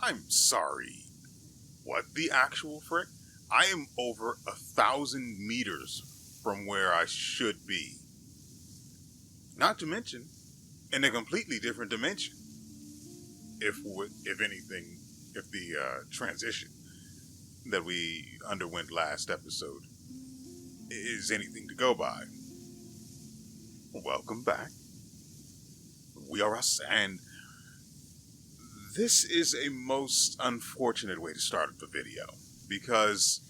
I'm sorry. What the actual frick? I am over 1,000 meters from where I should be. Not to mention, in a completely different dimension. If anything, if the transition that we underwent last episode is anything to go by. Welcome back. WeArEuS, and this is a most unfortunate way to start the video because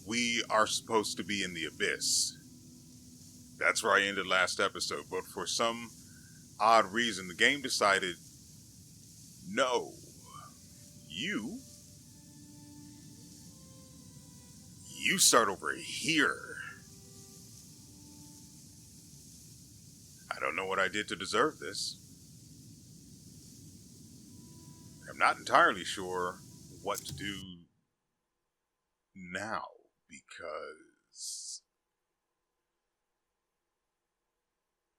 we are supposed to be in the abyss. That's where I ended last episode, but for some odd reason, the game decided, no, you start over here. I don't know what I did to deserve this. I'm not entirely sure what to do now because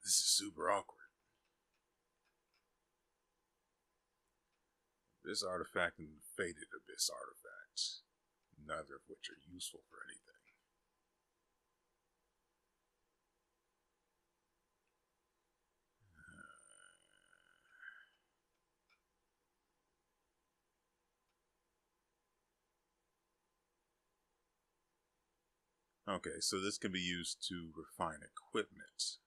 this is super awkward. This artifact and the faded abyss artifact, neither of which are useful for anything. Okay, so this can be used to refine equipment.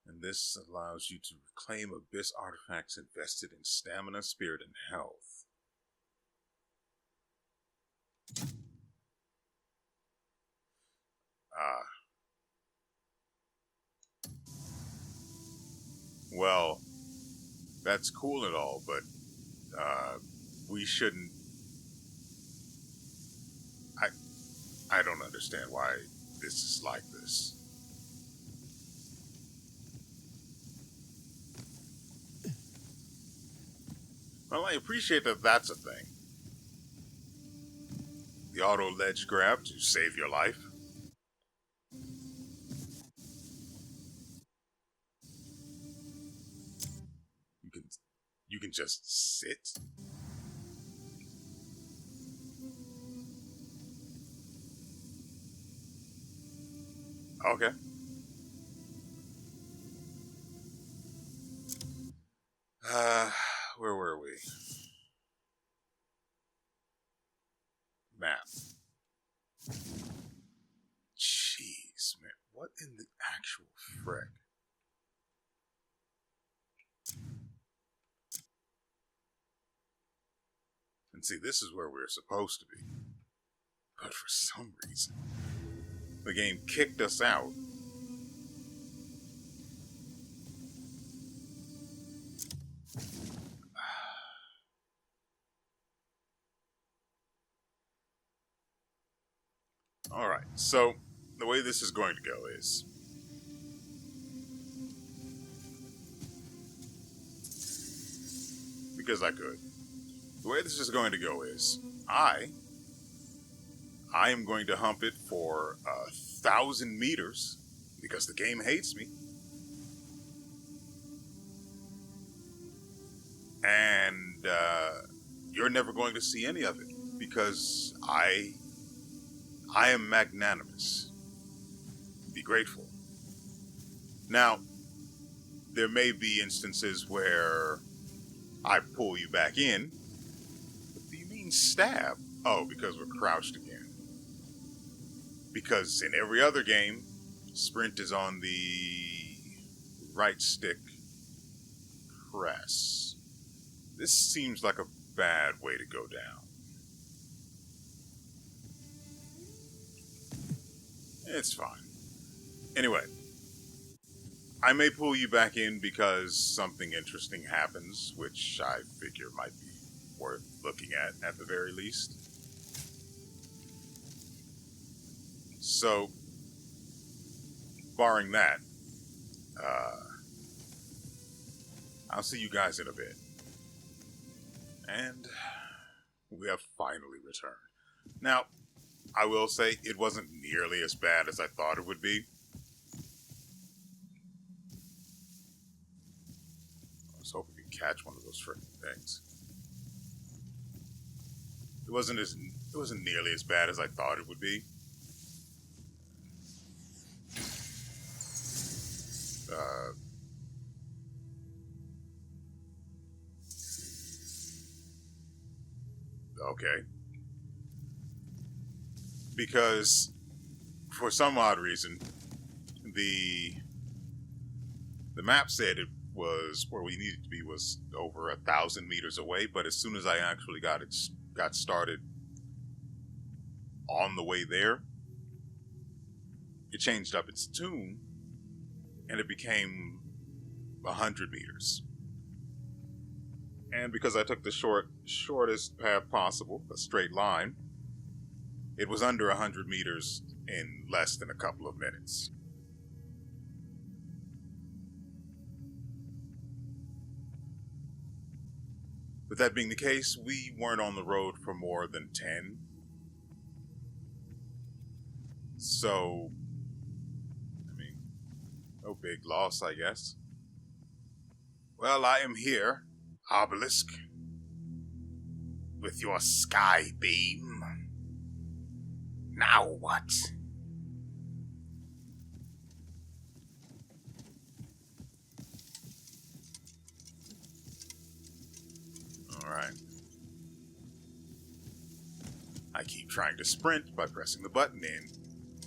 And this allows you to reclaim abyss artifacts invested in stamina, spirit, and health. Well, that's cool and all, but we shouldn't. I don't understand why this is like this. Well, I appreciate that that's a thing. The auto ledge grab to save your life. You can just sit. Okay. Where were we? Map. Jeez, man. What in the actual frick? And see, this is where we're supposed to be. But for some reason, the game kicked us out. Alright, so the way this is going to go is because I could. The way this is going to go is I am going to hump it for 1,000 meters because the game hates me. And you're never going to see any of it because I am magnanimous. Be grateful. Now, there may be instances where I pull you back in. What do you mean stab? Oh, because we're crouched again. Because in every other game, sprint is on the right stick press. This seems like a bad way to go down. It's fine. Anyway, I may pull you back in because something interesting happens, which I figure might be worth looking at the very least. So, barring that, I'll see you guys in a bit. And we have finally returned. Now, I will say it wasn't nearly as bad as I thought it would be. I was hoping to catch one of those freaking things. It wasn't nearly as bad as I thought it would be. Uh, okay. Because for some odd reason, the the map said it was where we needed to be was over 1,000 meters away, but as soon as I actually got started on the way there, it changed up its tune and it became 100 meters. And because I took the shortest path possible, a straight line, it was under 100 meters in less than a couple of minutes. With that being the case, we weren't on the road for more than 10. So, I mean, no big loss, I guess. Well, I am here, Obelisk, with your sky beam. Now what? Alright. I keep trying to sprint by pressing the button in,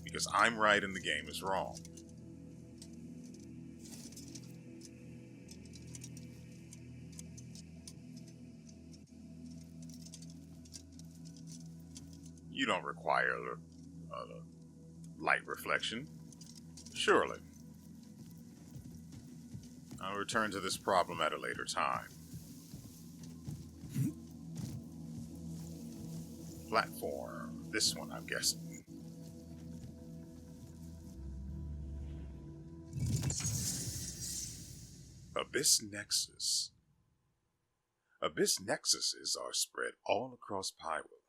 because I'm right and the game is wrong. You don't require light reflection. Surely. I'll return to this problem at a later time. Platform. This one, I'm guessing. Abyss Nexus. Abyss Nexuses are spread all across Pywel.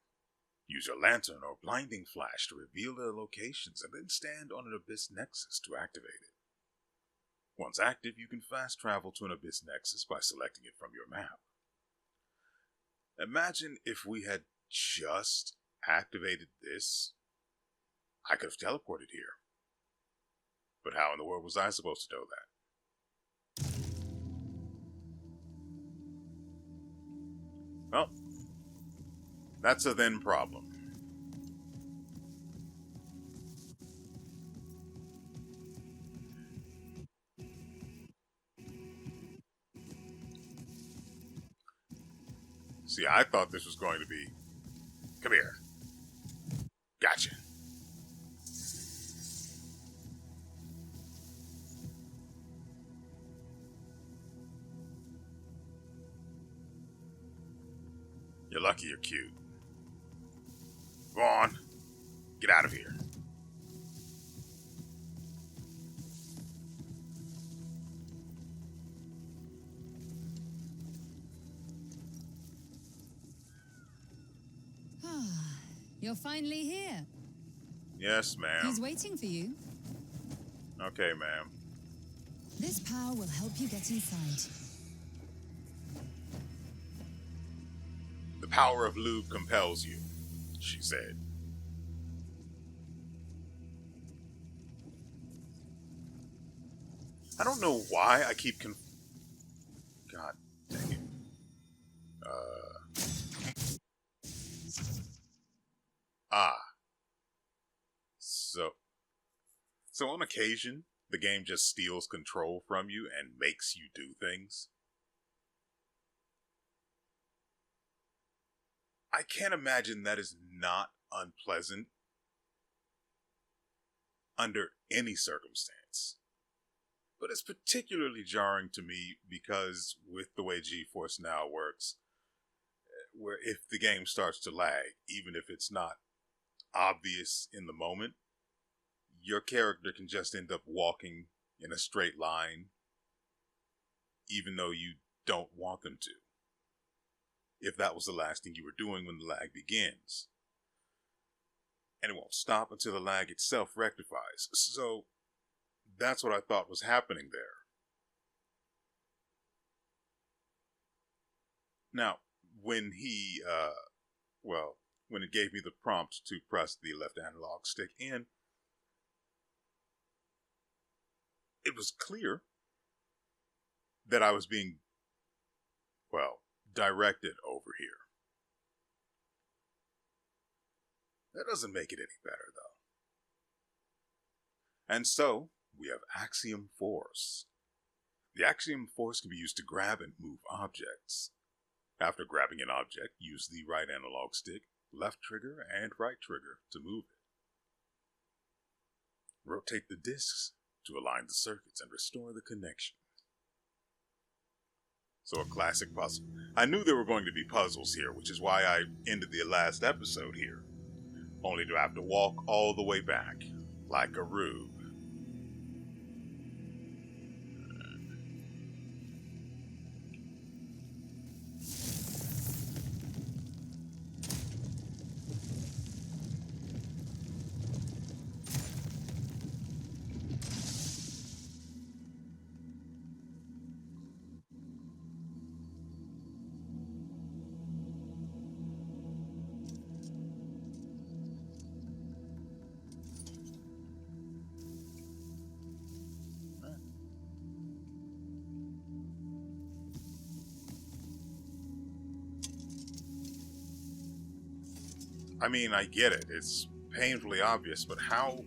Use your lantern or blinding flash to reveal their locations and then stand on an Abyss Nexus to activate it. Once active, you can fast travel to an Abyss Nexus by selecting it from your map. Imagine if we had just activated this, I could have teleported here. But how in the world was I supposed to know that? Well, that's a then problem. See, I thought this was going to be... Come here. Gotcha. You're lucky you're cute. Go on. Get out of here. You're finally here. Yes, ma'am. He's waiting for you. Okay, ma'am. This power will help you get inside. The power of lube compels you, she said. I don't know why I keep God dang it. So on occasion, the game just steals control from you and makes you do things. I can't imagine that is not unpleasant under any circumstance. But it's particularly jarring to me because with the way GeForce Now works, where if the game starts to lag, even if it's not obvious in the moment, your character can just end up walking in a straight line, even though you don't want them to, if that was the last thing you were doing when the lag begins. and it won't stop until the lag itself rectifies. So that's what I thought was happening there. Now, when when it gave me the prompt to press the left analog stick in, it was clear that I was being, directed over here. That doesn't make it any better, though. And so, we have axiom force. The axiom force can be used to grab and move objects. After grabbing an object, use the right analog stick, left trigger, and right trigger to move it. Rotate the discs to align the circuits and restore the connection. So a classic puzzle. I knew there were going to be puzzles here, which is why I ended the last episode here. Only to have to walk all the way back, like a rube. I mean, I get it. It's painfully obvious, but how?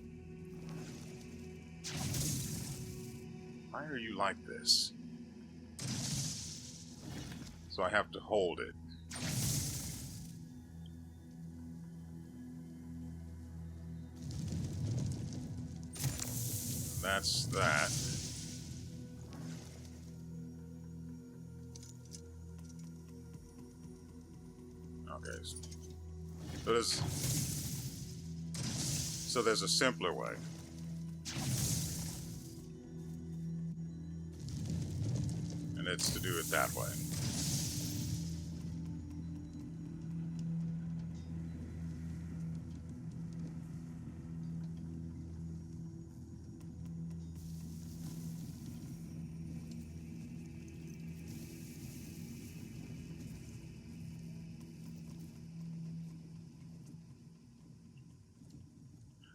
Why are you like this? So I have to hold it. That's that. Okay. So there's a simpler way. And it's to do it that way.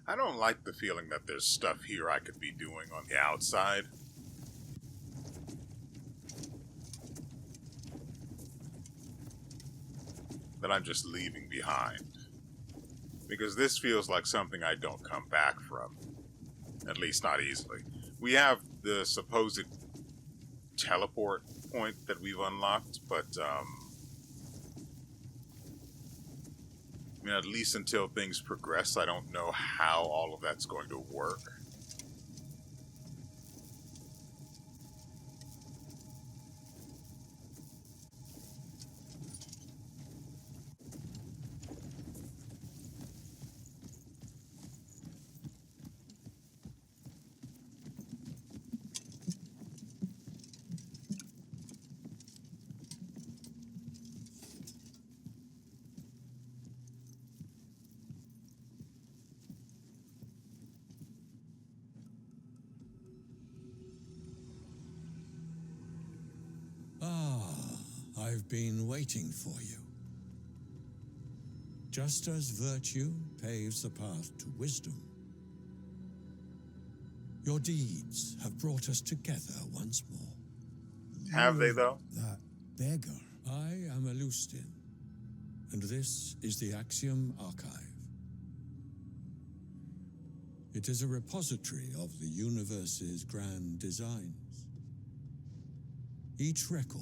I don't like the feeling that there's stuff here I could be doing on the outside. That I'm just leaving behind. Because this feels like something I don't come back from. At least not easily. We have the supposed teleport point that we've unlocked, but I mean, at least until things progress, I don't know how all of that's going to work. I've been waiting for you. Just as virtue paves the path to wisdom, your deeds have brought us together once more. Have they, though? That beggar. I am Elustin, and this is the Axiom Archive. It is a repository of the universe's grand designs. Each record,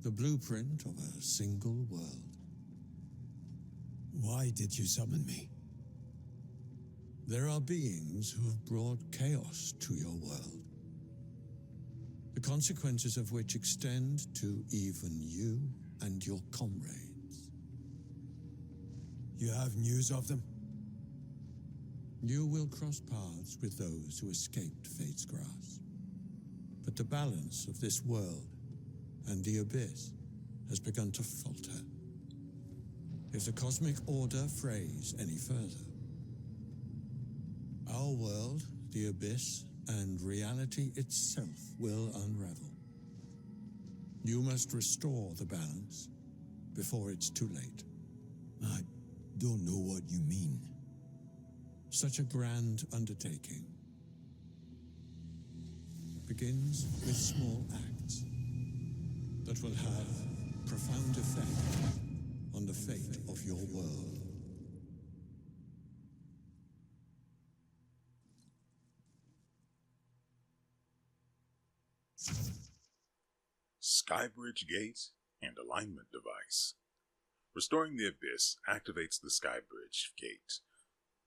the blueprint of a single world. Why did you summon me? There are beings who have brought chaos to your world, the consequences of which extend to even you and your comrades. You have news of them? You will cross paths with those who escaped fate's grasp. But the balance of this world and the abyss has begun to falter. If the cosmic order frays any further, Our world, the abyss, and reality itself will unravel. You must restore the balance before it's too late. I don't know what you mean. Such a grand undertaking begins with small acts that will have profound effect on the fate of your world. Skybridge Gate and Alignment Device. Restoring the Abyss activates the Skybridge Gate.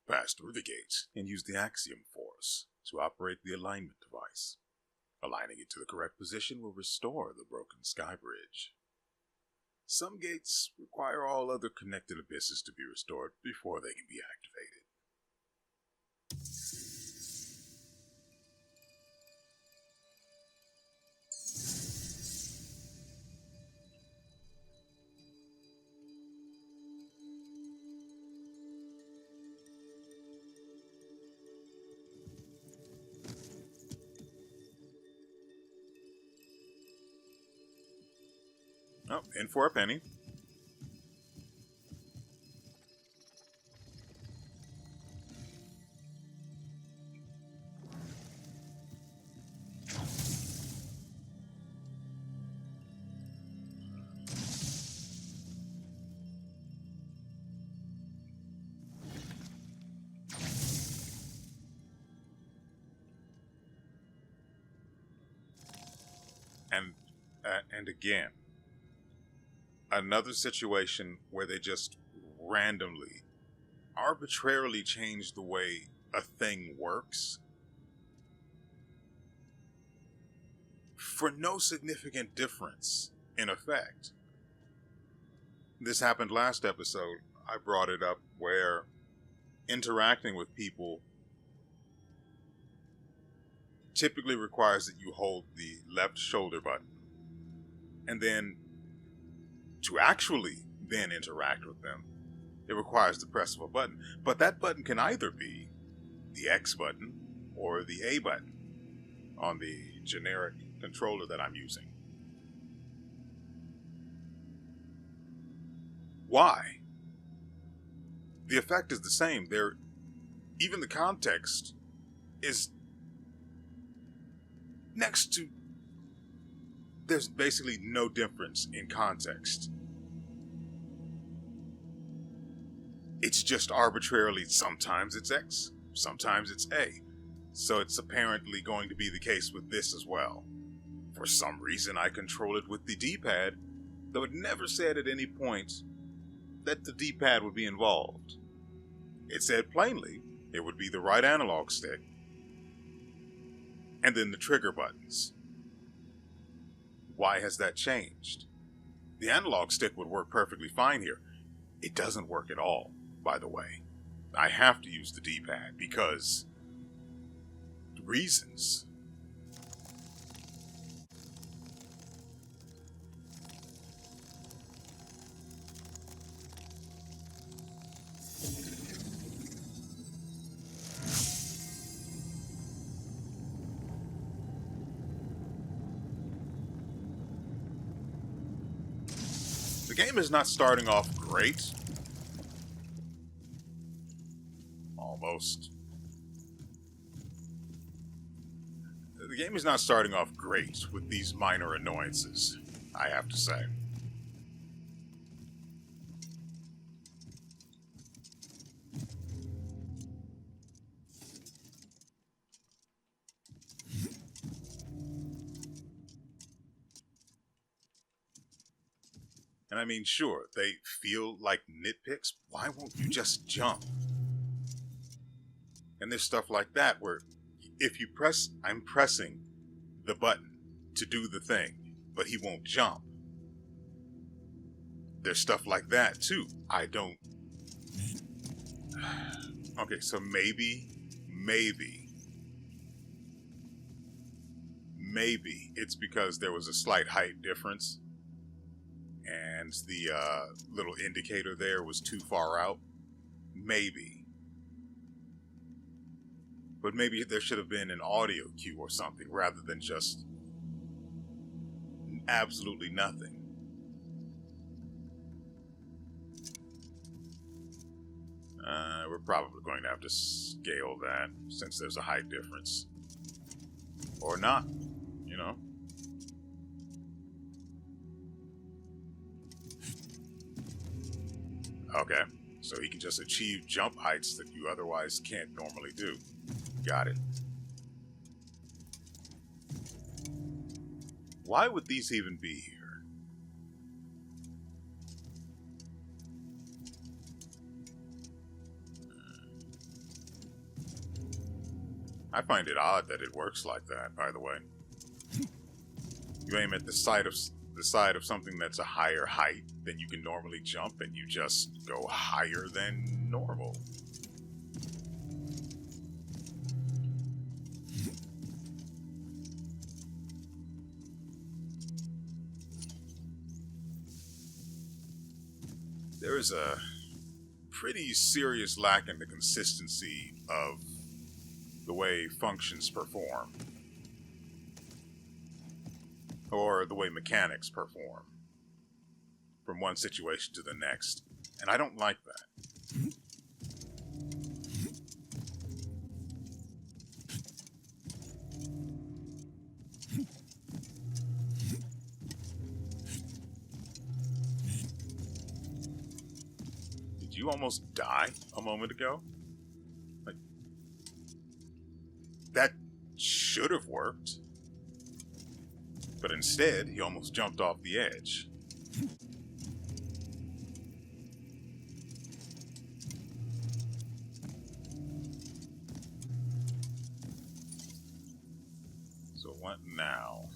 Pass through the gate and use the Axiom Force to operate the Alignment Device. Aligning it to the correct position will restore the broken Skybridge. Some gates require all other connected abysses to be restored before they can be activated. Oh, in for a penny. And again, another situation where they just randomly, arbitrarily change the way a thing works for no significant difference in effect. This happened last episode. I brought it up where interacting with people typically requires that you hold the left shoulder button. And then to actually then interact with them, it requires the press of a button. But that button can either be the X button or the A button on the generic controller that I'm using. Why? The effect is the same. Even the context is next to... There's basically no difference in context. It's just arbitrarily, sometimes it's X, sometimes it's A. So it's apparently going to be the case with this as well. For some reason I control it with the D-pad, though it never said at any point that the D-pad would be involved. It said plainly it would be the right analog stick, and then the trigger buttons. Why has that changed? The analog stick would work perfectly fine here. It doesn't work at all, by the way. I have to use the D-pad because... reasons. The game is not starting off great. Almost. The game is not starting off great with these minor annoyances, I have to say. And I mean, sure, they feel like nitpicks. Why won't you just jump? And there's stuff like that where if you press, I'm pressing the button to do the thing, but he won't jump. There's stuff like that too. I don't... Okay, so maybe it's because there was a slight height difference and the little indicator there was too far out. Maybe. But maybe there should have been an audio cue or something rather than just absolutely nothing. We're probably going to have to scale that since there's a height difference. Or not, you know. Okay, so he can just achieve jump heights that you otherwise can't normally do. Got it. Why would these even be here? I find it odd that it works like that, by the way. You aim at the side of something that's a higher height than you can normally jump, and you just go higher than normal. There is a pretty serious lack in the consistency of the way functions perform, or the way mechanics perform from one situation to the next, and I don't like that. Did you almost die a moment ago? Like, that should have worked. But instead, he almost jumped off the edge. So what now?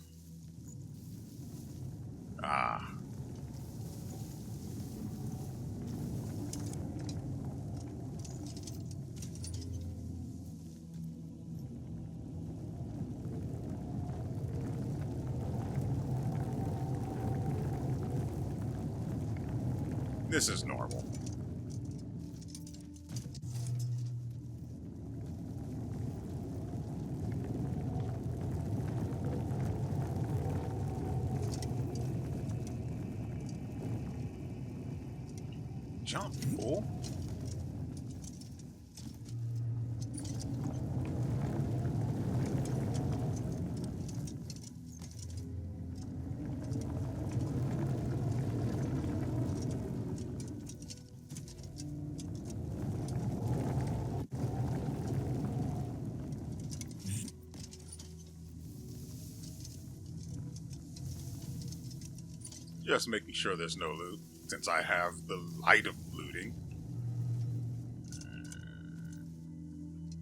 Ah. This is normal. Jump, fool. Just making sure there's no loot, since I have the light of looting.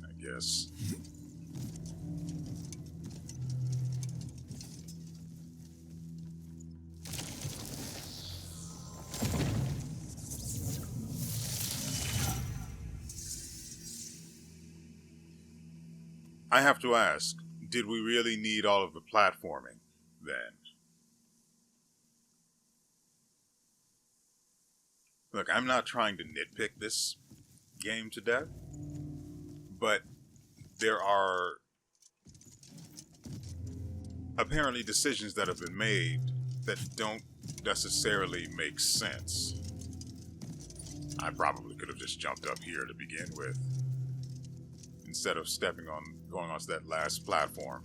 I guess. I have to ask, did we really need all of the platforming, then? Look, I'm not trying to nitpick this game to death, but there are apparently decisions that have been made that don't necessarily make sense. I probably could have just jumped up here to begin with, instead of going onto that last platform.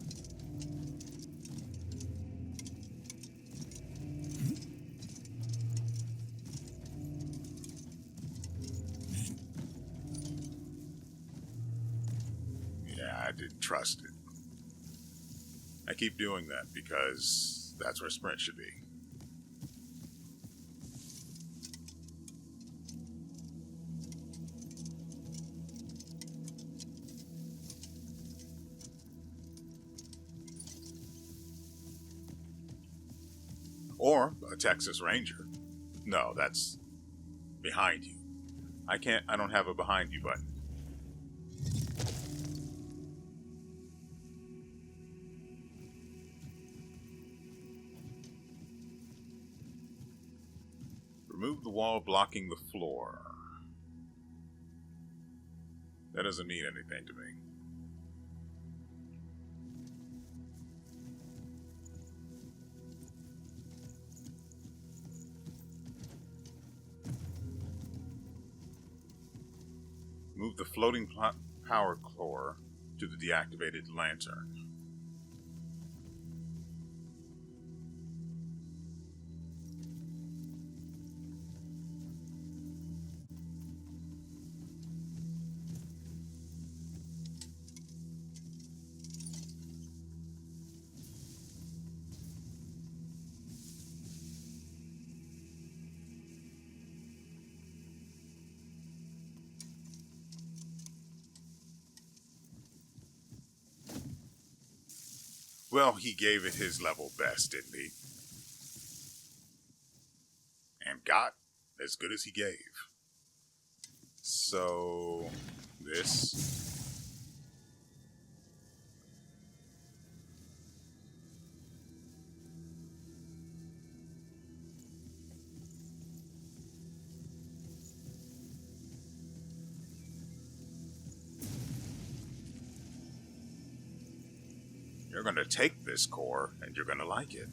I didn't trust it. I keep doing that because that's where sprint should be. Or a Texas Ranger. No, that's behind you. I don't have a behind you button. Remove the wall blocking the floor. That doesn't mean anything to me. floating power core to the deactivated lantern. Well, he gave it his level best, didn't he? And got as good as he gave. So, this. You're going to take this core, and you're going to like it.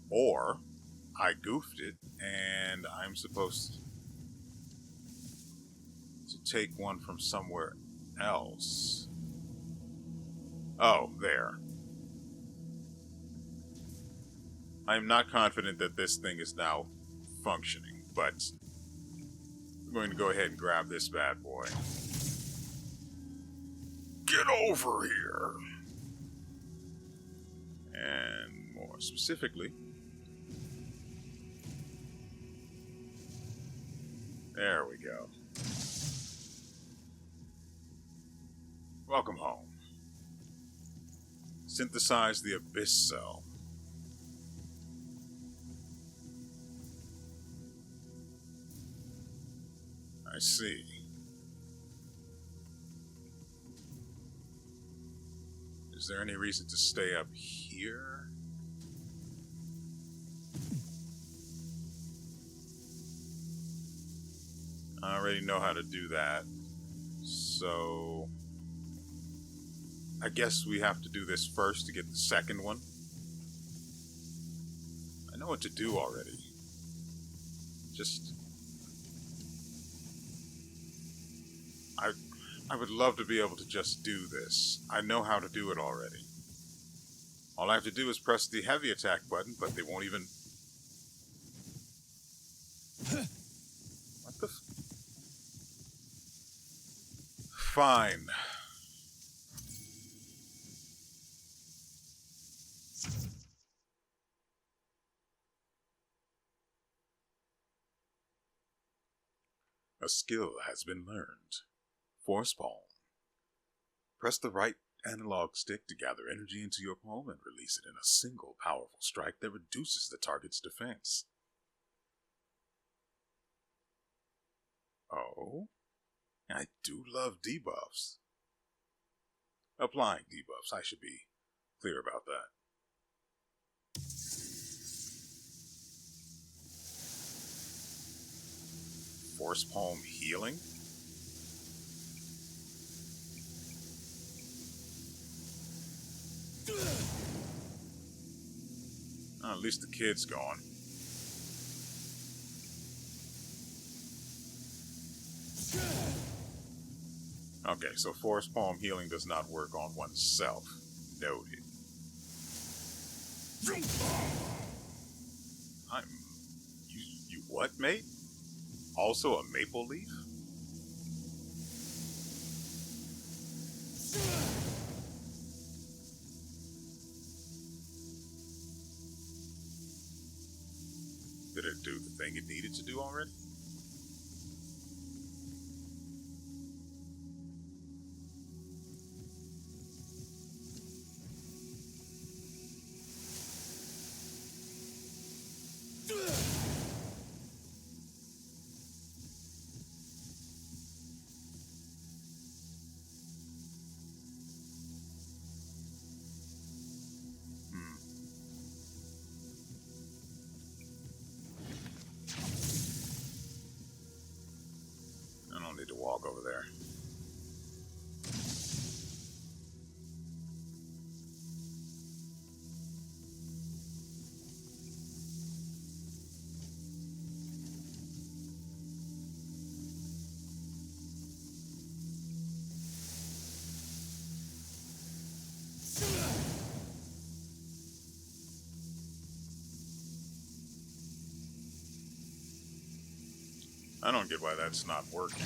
Or, I goofed it, and I'm supposed to take one from somewhere else. Oh, there. I'm not confident that this thing is now functioning, but I'm going to go ahead and grab this bad boy. Get over here! And more specifically, there we go. Welcome home. Synthesize the Abyss Cell. I see. Is there any reason to stay up here? I already know how to do that. So I guess we have to do this first to get the second one. I know what to do already. Just... I would love to be able to just do this. I know how to do it already. All I have to do is press the heavy attack button, but they won't even... What the... Fine. A skill has been learned. Force Palm. Press the right analog stick to gather energy into your palm and release it in a single powerful strike that reduces the target's defense. Oh? I do love debuffs. Applying debuffs, I should be clear about that. Force Palm healing? Oh, at least the kid's gone. Okay, so Force Palm healing does not work on oneself. Noted. You what, mate? Also a maple leaf? Did it do the thing it needed to do already? I don't need to walk over there. I don't get why that's not working.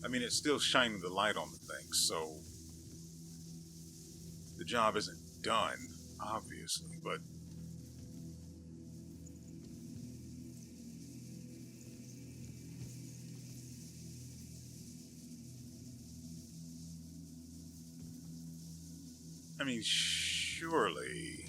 I mean, it's still shining the light on the thing, so the job isn't done, obviously, but I mean, surely.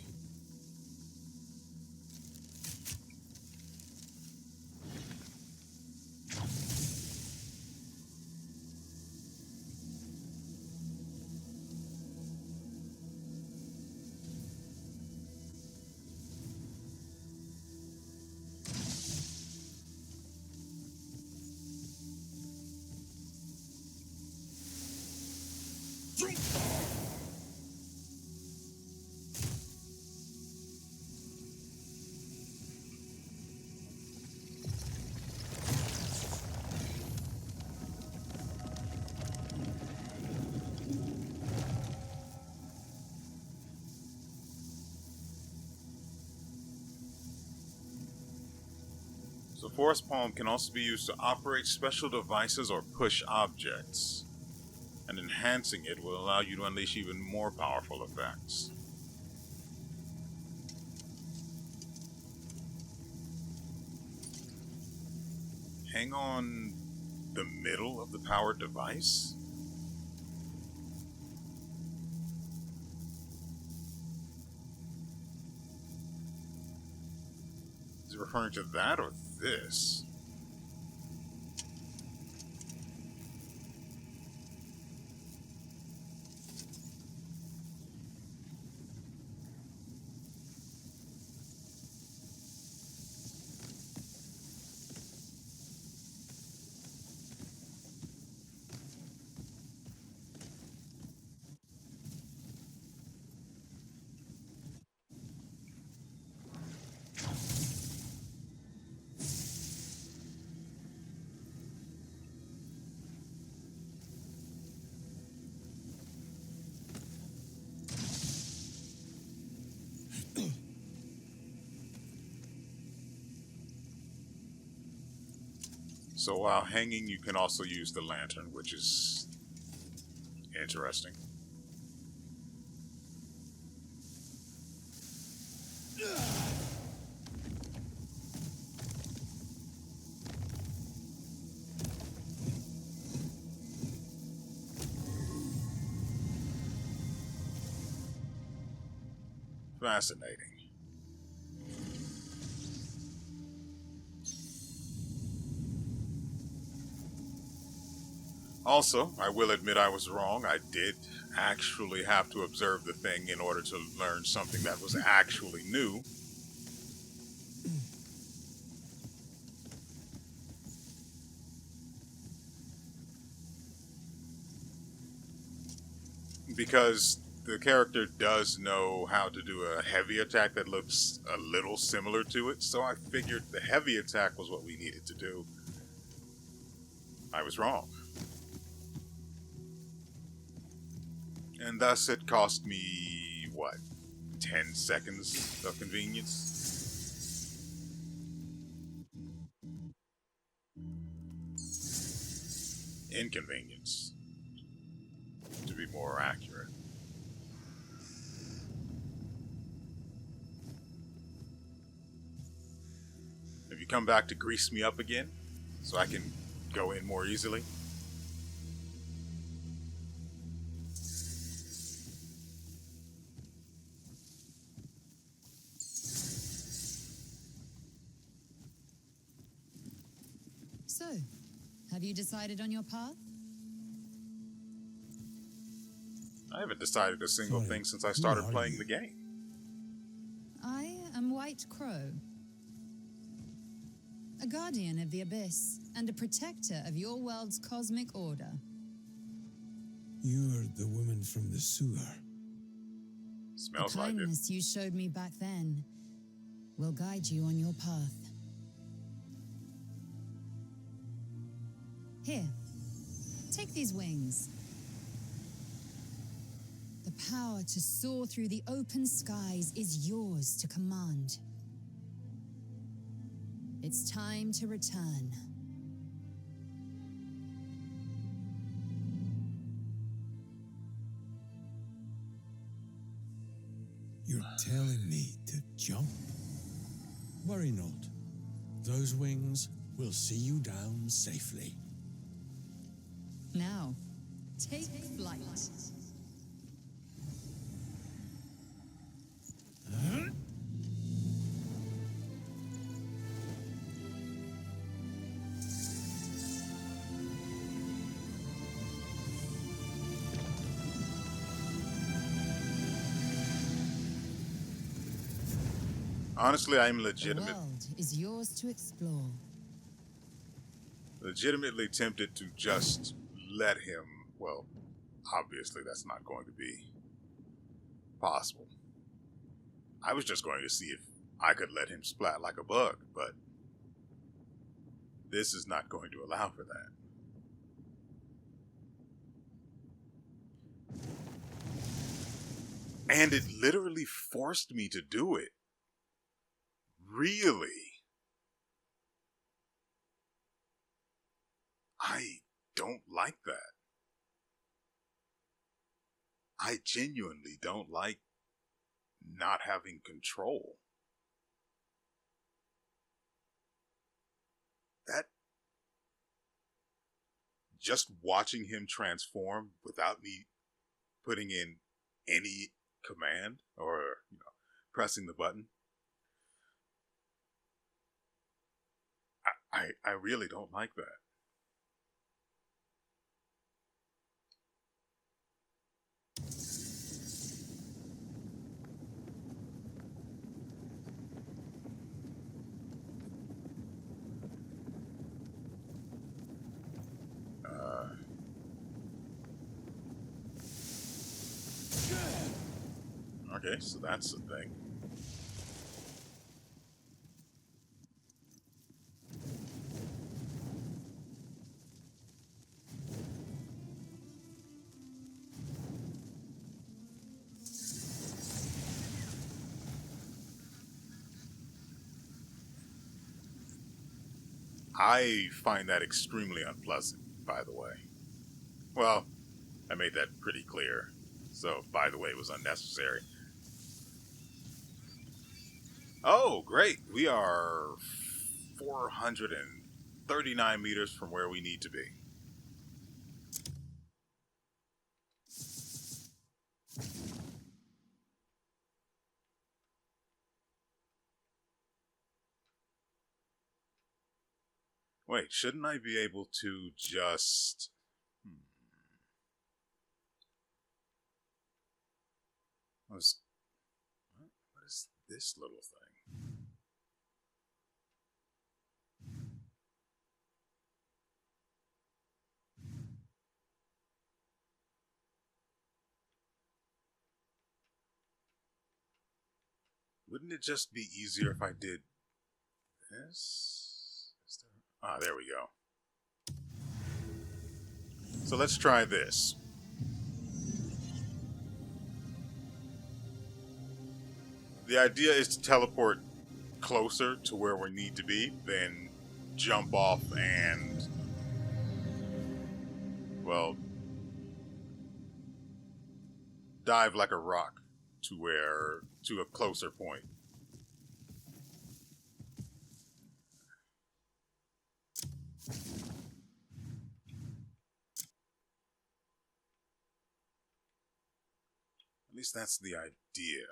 So Force Palm can also be used to operate special devices or push objects, and enhancing it will allow you to unleash even more powerful effects. Hang on the middle of the powered device? Is it referring to that or this? So while hanging, you can also use the lantern, which is interesting. Fascinating. Also, I will admit I was wrong. I did actually have to observe the thing in order to learn something that was actually new. Because the character does know how to do a heavy attack that looks a little similar to it, so I figured the heavy attack was what we needed to do. I was wrong. And thus it cost me, what, 10 seconds of convenience? Inconvenience, to be more accurate. Have you come back to grease me up again, so I can go in more easily? So, have you decided on your path? I haven't decided a single thing since I started playing the game. I am White Crow, a guardian of the Abyss and a protector of your world's cosmic order. You're the woman from the sewer. Smells The like it. kindness you showed me back then will guide you on your path. Here, take these wings. The power to soar through the open skies is yours to command. It's time to return. You're telling me to jump? Worry not. Those wings will see you down safely. Now, take flight. Honestly, I'm The legitimately world is yours to explore. tempted to just let him, well, obviously that's not going to be possible. I was just going to see if I could let him splat like a bug, but this is not going to allow for that. And it literally forced me to do it. Really? I don't like that. I genuinely don't like not having control. That just watching him transform without me putting in any command or, pressing the button. I really don't like that. Okay, so that's the thing. I find that extremely unpleasant, by the way. Well, I made that pretty clear. So, by the way, it was unnecessary. Oh, great. We are 439 meters from where we need to be. Wait, shouldn't I be able to just... What is this little thing? Wouldn't it just be easier if I did this? There we go. So let's try this. The idea is to teleport closer to where we need to be, then jump off and, well, dive like a rock to a closer point. At least that's the idea.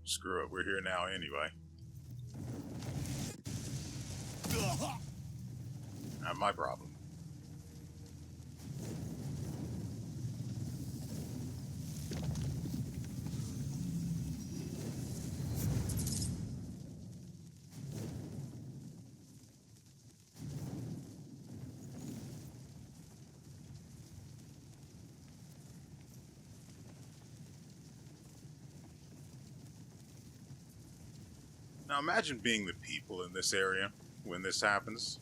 Screw it, we're here now anyway. Not my problem. Now imagine being the people in this area when this happens.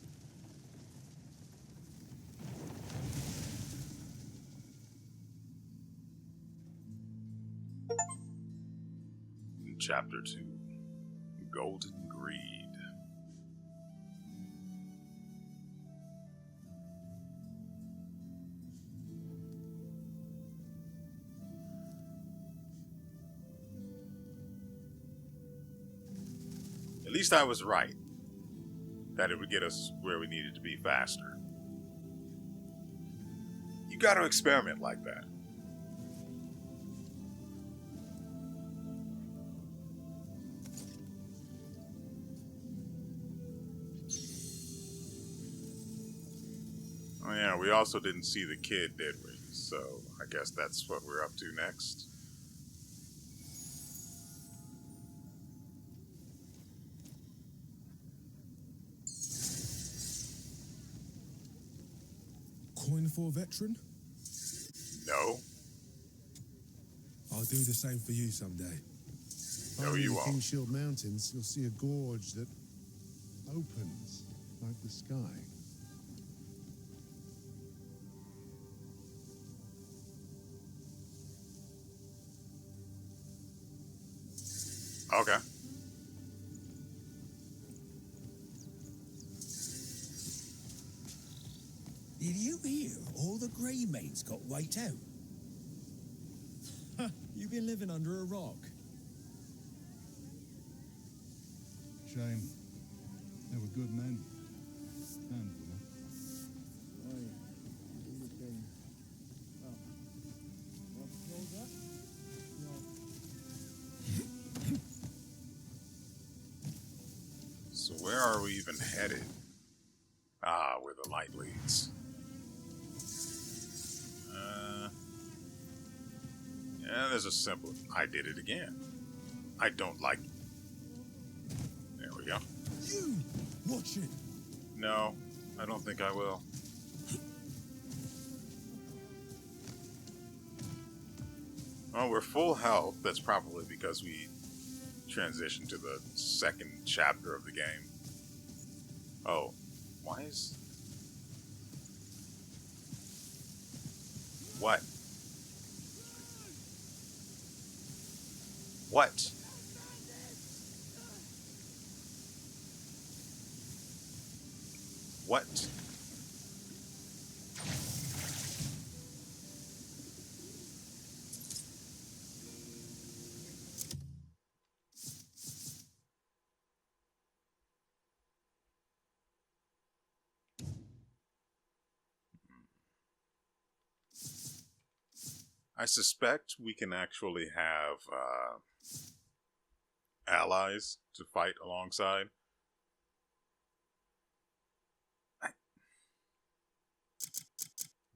In Chapter 2, Golden Greed. At least I was right. That it would get us where we needed to be faster. You gotta experiment like that. Oh yeah, we also didn't see the kid, did we? So I guess that's what we're up to next. Coin for a veteran? No. I'll do the same for you someday. No, Only you in won't. Kingshield Mountains, you'll see a gorge that opens like the sky. Okay. Did you hear all the Greymanes got wiped out? You've been living under a rock. Shame. They were good men. And, So where are we even headed? Ah, where the light leads. Yeah, there's a simple. I did it again. I don't like. There we go. You! Watch it! No, I don't think I will. Oh, we're full health. That's probably because we transitioned to the second chapter of the game. Oh, why is... What? What? What? I suspect we can actually have allies to fight alongside.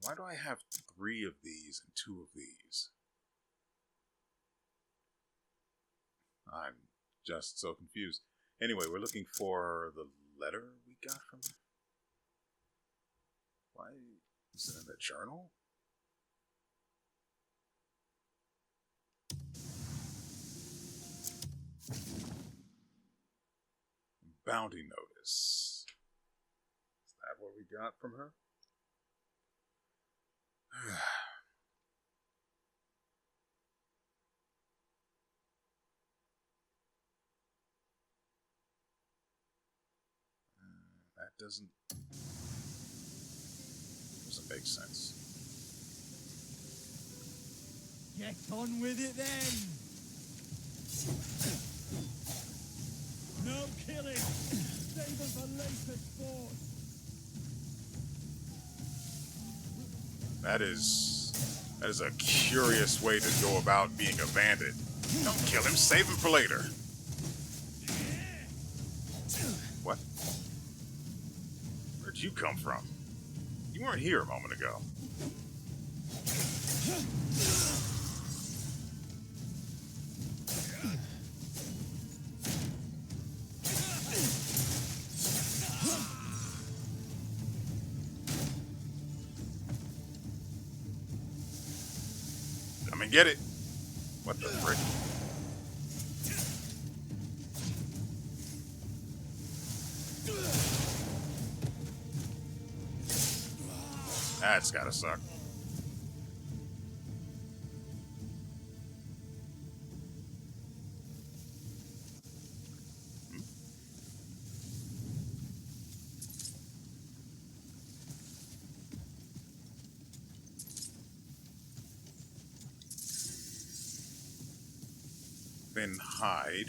Why do I have 3 of these and 2 of these? I'm just so confused. Anyway, we're looking for the letter we got from her. Why is it in the journal? Bounty notice. Is that what we got from her? That doesn't make sense. Get on with it then! No killing! Save them for later sport! That is a curious way to go about being a bandit. Don't kill him, save him for later. What? did you come from? You weren't here a moment ago. Come and get it. What the frick? That's gotta suck. Then hide.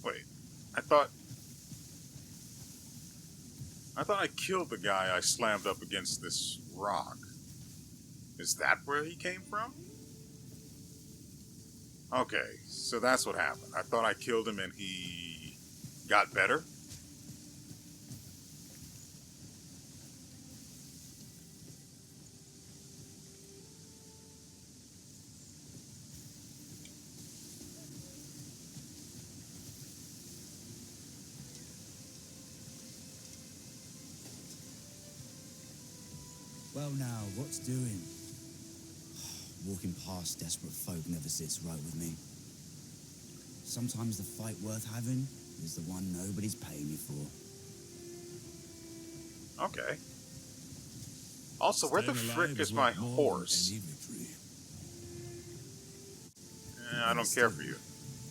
Wait, I thought I killed the guy I slammed up against this rock. Is that where he came from? Okay, so that's what happened. I thought I killed him and he got better. Well now, what's doing? Walking past desperate folk never sits right with me. Sometimes the fight worth having is the one nobody's paying you for. Okay. Also, where the Staying frick alive is is my worth more than horse? any victory. I don't care for you.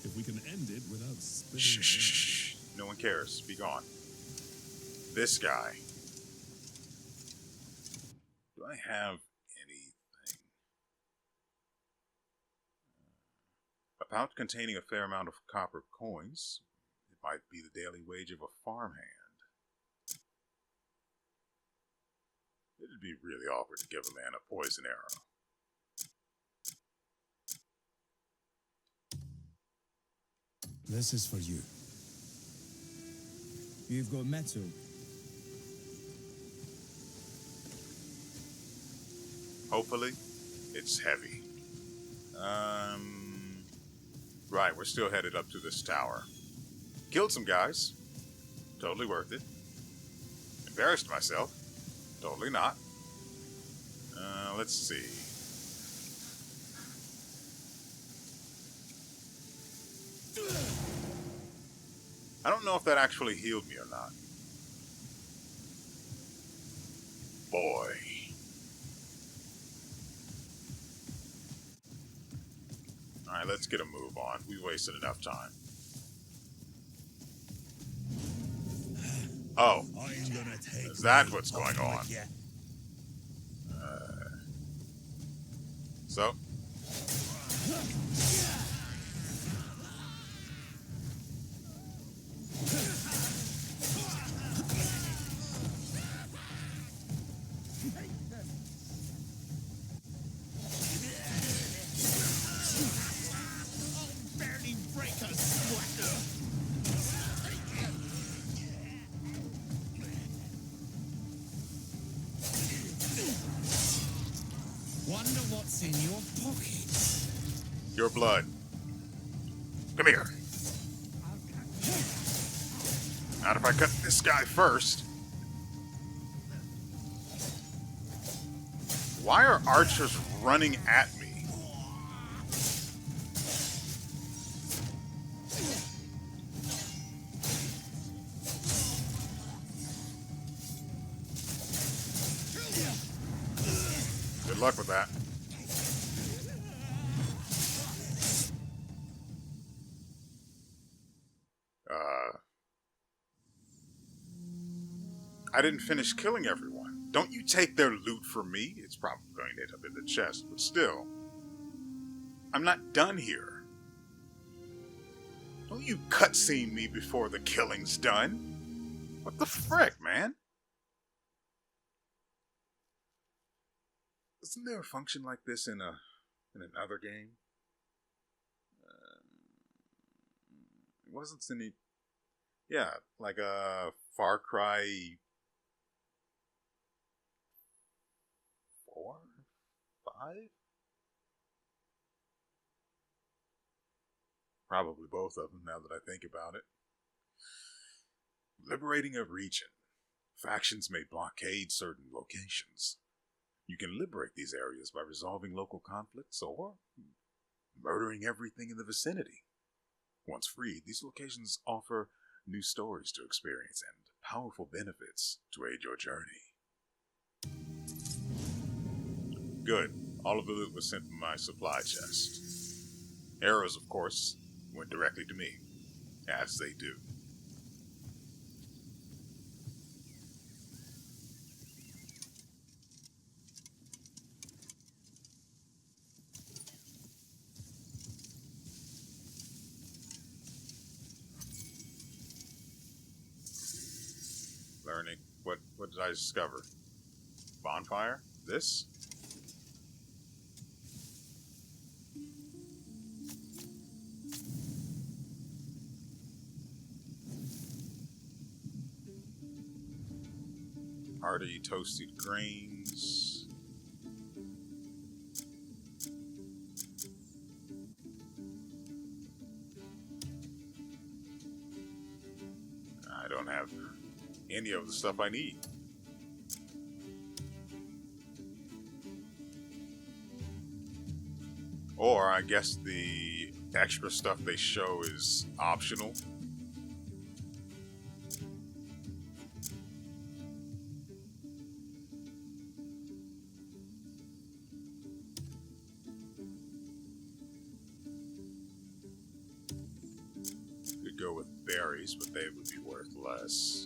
If we can end it without spilling Shh, shh, blood. shh, shh. No one cares. Be gone. This guy. Do I have anything? A pouch containing a fair amount of copper coins. It might be the daily wage of a farmhand. It'd be really awkward to give a man a poison arrow. This is for you. You've got metal. Hopefully, it's heavy. Right, we're still headed up to this tower. Killed some guys. Totally worth it. Embarrassed myself. Totally not. Let's see. I don't know if that actually healed me or not. Boy. Alright, let's get a move on. We wasted enough time. Oh. I'm gonna take Is that what's going on? So? Wonder what's in your pockets. Your blood. Come here. Not if I cut this guy first. Why are archers running at me? Good luck with that. I didn't finish killing everyone. Don't you take their loot from me. It's probably going to end up in the chest, but still. I'm not done here. Don't you cutscene me before the killing's done. What the frick, man? Isn't there a function like this in another game? It wasn't any. Yeah, like a Far Cry 4? 5? Probably both of them now that I think about it. Liberating a region. Factions may blockade certain locations. You can liberate these areas by resolving local conflicts or murdering everything in the vicinity. Once freed, these locations offer new stories to experience and powerful benefits to aid your journey. Good. All of the loot was sent from my supply chest. Arrows, of course, went directly to me, as they do. Learning. What did I discover? Bonfire? This? Hearty toasted grains. I don't have any of the stuff I need. Or I guess the extra stuff they show is optional. Could go with berries, but they would be worth less.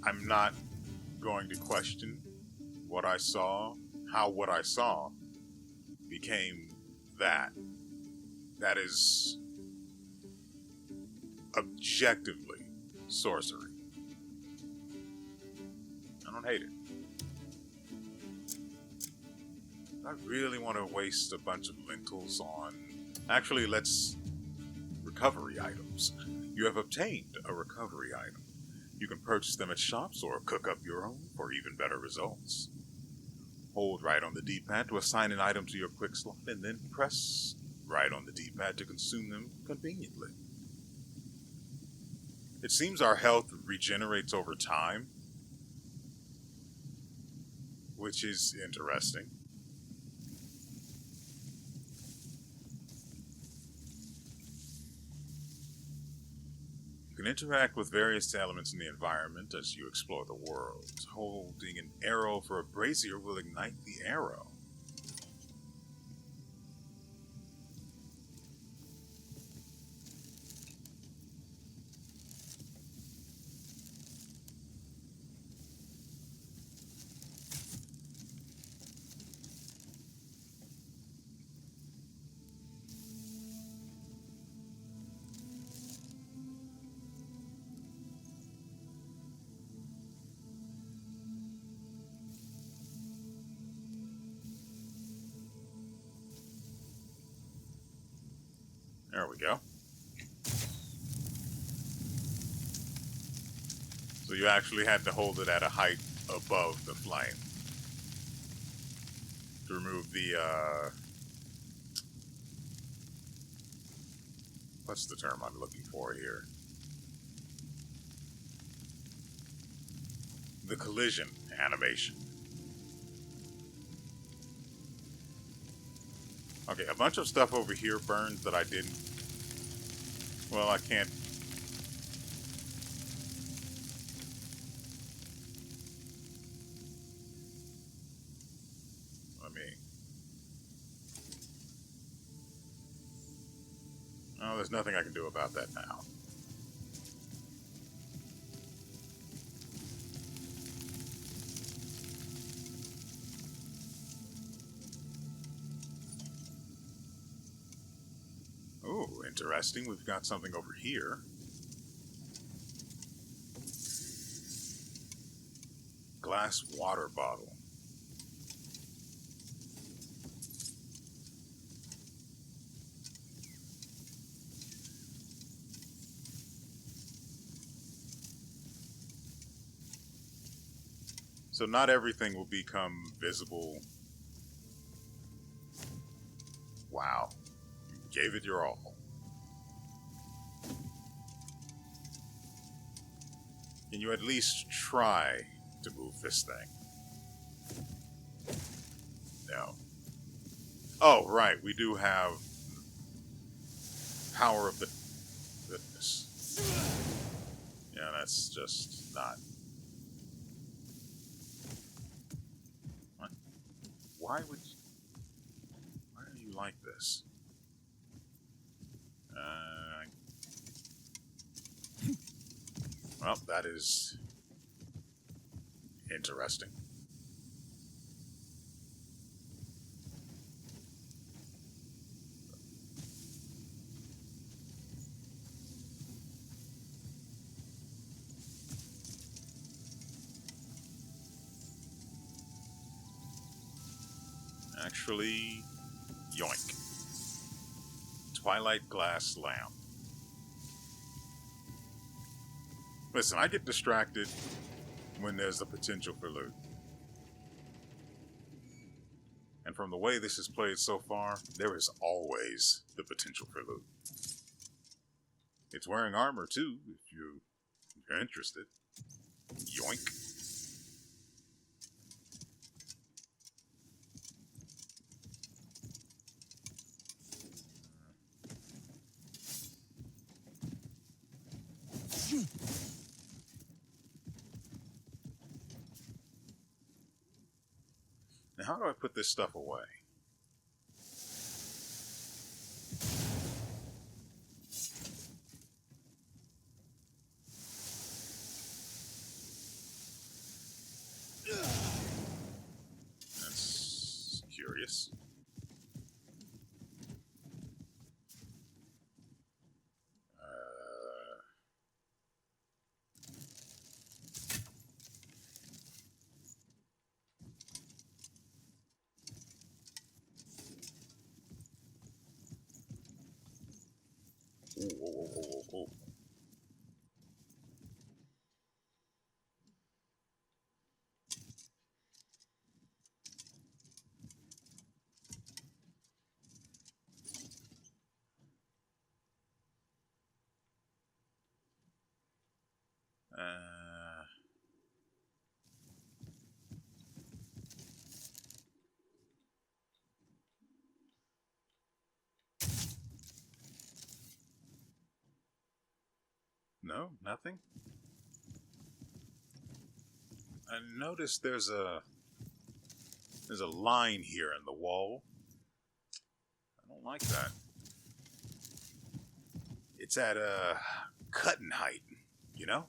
I'm not going to question what I saw, how what I saw became that. That is objectively sorcery. I don't hate it. I really want to waste a bunch of lentils on... Actually, let's... recovery items. You have obtained a recovery item. You can purchase them at shops or cook up your own for even better results. Hold right on the D-pad to assign an item to your quick slot, and then press right on the D-pad to consume them conveniently. It seems our health regenerates over time, which is interesting. You can interact with various elements in the environment as you explore the world. Holding an arrow for a brazier will ignite the arrow. There we go. So you actually had to hold it at a height above the flame to remove the, what's the term I'm looking for here? The collision animation. Okay, a bunch of stuff over here burned that I didn't... Well, I can't... Let me... Oh, there's nothing I can do about that now. Oh, interesting. We've got something over here. glass water bottle. So not everything will become visible. Wow. You gave it your all. Can you at least try to move this thing? No. Oh, right. We do have power of the goodness. Yeah, that's just not. What? Why would you? Why are you like this? Well, that is interesting. Actually, yoink. Twilight glass lamp. Listen, I get distracted when there's the potential for loot. And from the way this is played so far, there is always the potential for loot. It's wearing armor too, if you're interested. Yoink. Now, how do I put this stuff away? That's curious. Whoa, whoa, whoa, whoa, whoa. No, nothing. I noticed there's a line here in the wall. I don't like that. It's at a cutting height, you know?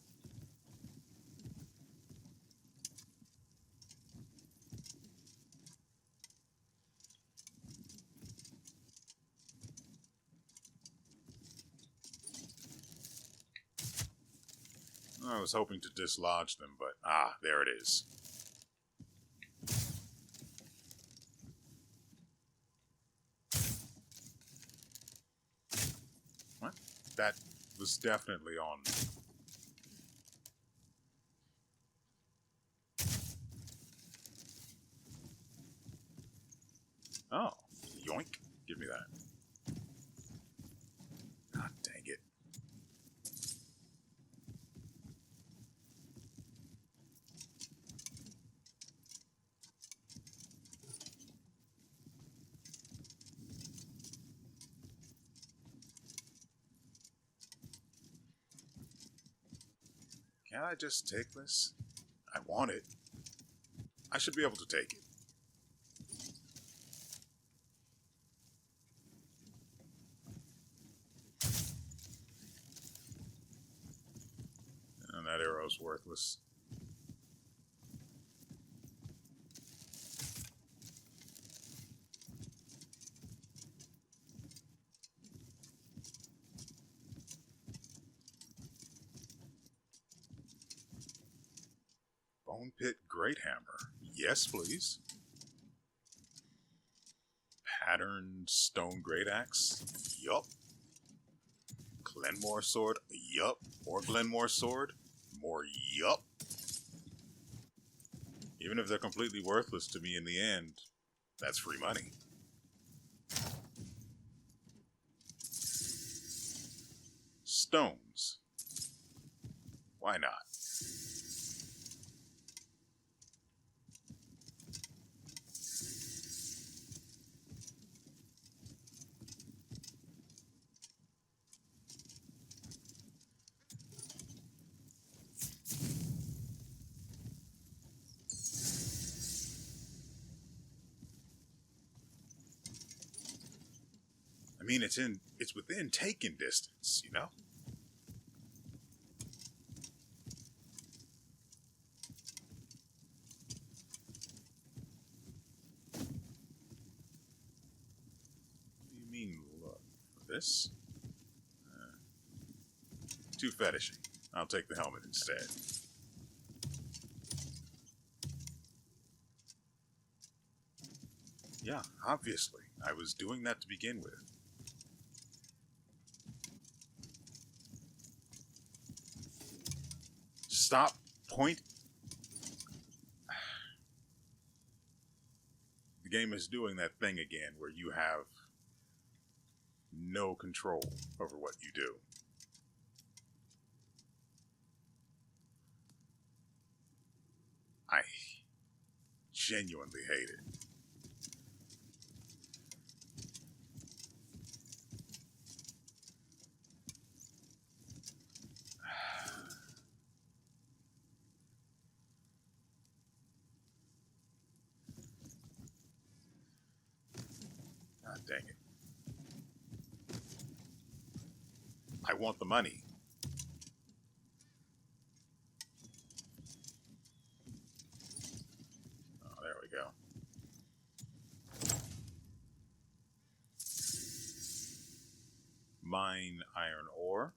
I was hoping to dislodge them, but there it is. What? That was definitely on. Oh, yoink. Give me that. God dang it. Can I just take this? I want it. I should be able to take it. And that arrow's worthless. Bone Pit Great Hammer. Yes, please. Patterned Stone Great Axe. Yup. Glenmore Sword. Yup. More Glenmore Sword. More yup. Even if they're completely worthless to me in the end, that's free money. Stones. Why not? I mean, it's within taking distance, you know? What do you mean, look? This? Too fetishy. I'll take the helmet instead. Yeah, obviously. I was doing that to begin with. Stop point. The game is doing that thing again where you have no control over what you do. I genuinely hate it. God dang it. I want the money. Oh, there we go. Mine iron ore.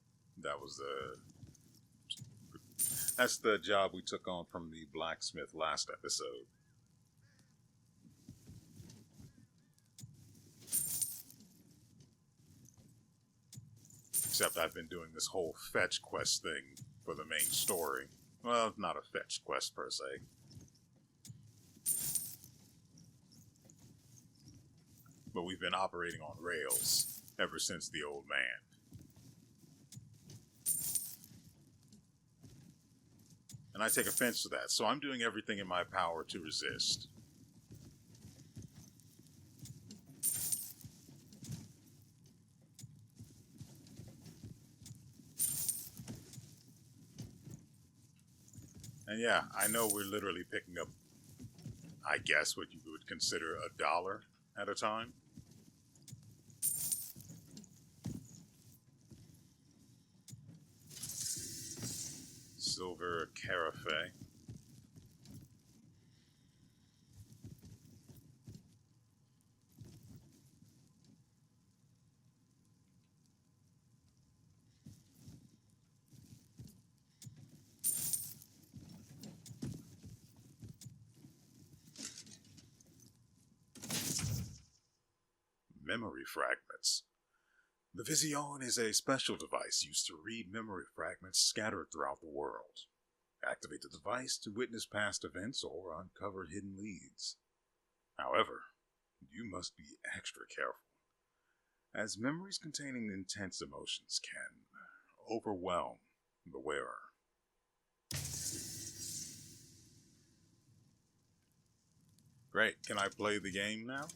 That's the job we took on from the blacksmith last episode. Except I've been doing this whole fetch quest thing for the main story. Well, not a fetch quest per se. But we've been operating on rails ever since the old man. And I take offense to that, so I'm doing everything in my power to resist. And yeah, I know we're literally picking up, I guess, what you would consider $1 at a time. Silver carafe. Memory fragments. The Vision is a special device used to read memory fragments scattered throughout the world. Activate the device to witness past events or uncover hidden leads. However, you must be extra careful, as memories containing intense emotions can overwhelm the wearer. Great, can I play the game now?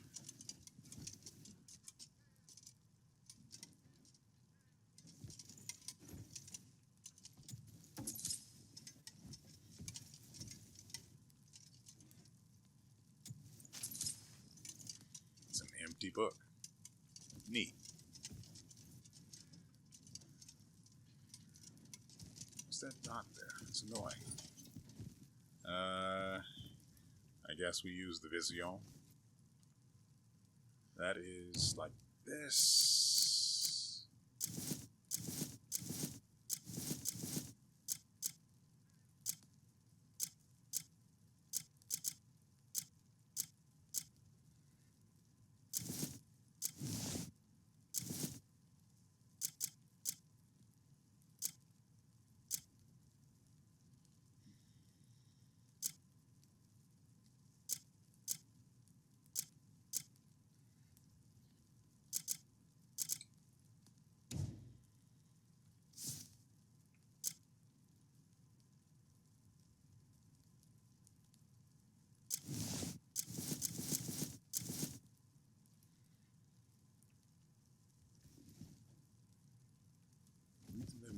It's an empty book. Neat. What's that dot there? It's annoying. I guess we use the Vision. That is like this.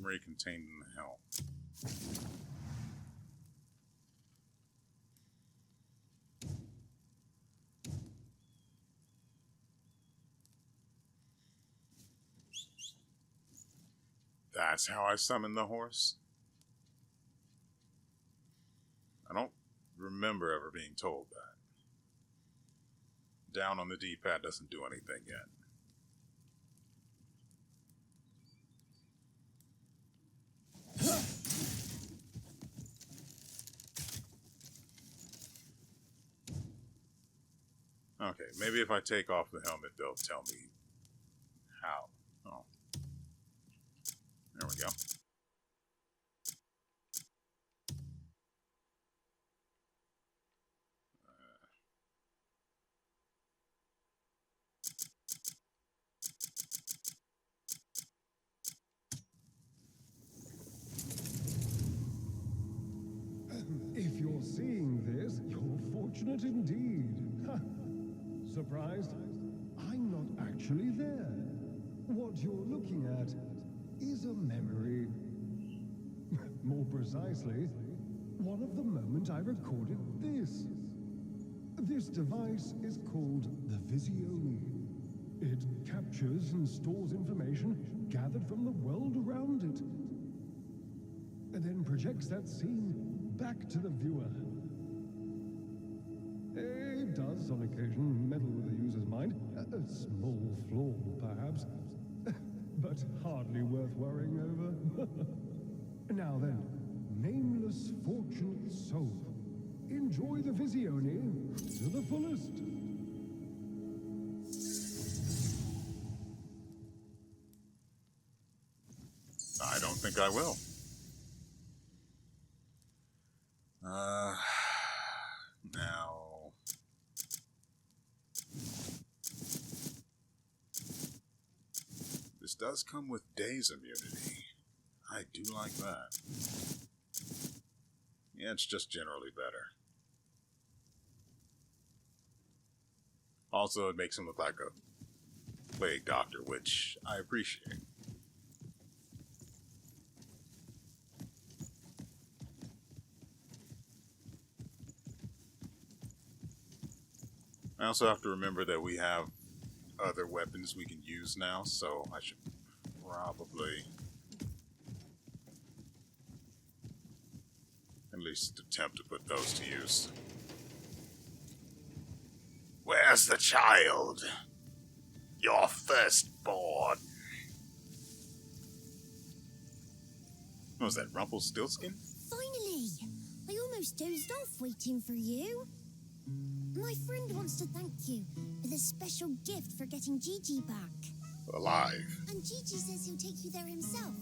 memory contained in the helm. That's how I summon the horse? I don't remember ever being told that. Down on the D-pad doesn't do anything yet. Okay, maybe if I take off the helmet, they'll tell me how. Oh. There we go. If you're seeing this, you're fortunate indeed. Ha. Surprised? I'm not actually there. What you're looking at is a memory. More precisely, one of the moment I recorded this. This device is called the Visione. It captures and stores information gathered from the world around it, and then projects that scene back to the viewer. It does, on occasion, meddle with the user's mind. A small flaw, perhaps, but hardly worth worrying over. Now then, nameless fortunate soul, enjoy the Visione to the fullest. I don't think I will. Now... This does come with days immunity. I do like that. Yeah, it's just generally better. Also, it makes him look like a plague doctor, which I appreciate. I also have to remember that we have other weapons we can use now, so I should probably at least attempt to put those to use. Where's the child? Your firstborn. What was that, Rumpelstiltskin? Finally! I almost dozed off waiting for you. My friend wants to thank you with a special gift for getting Gigi back. Alive. And Gigi says he'll take you there himself.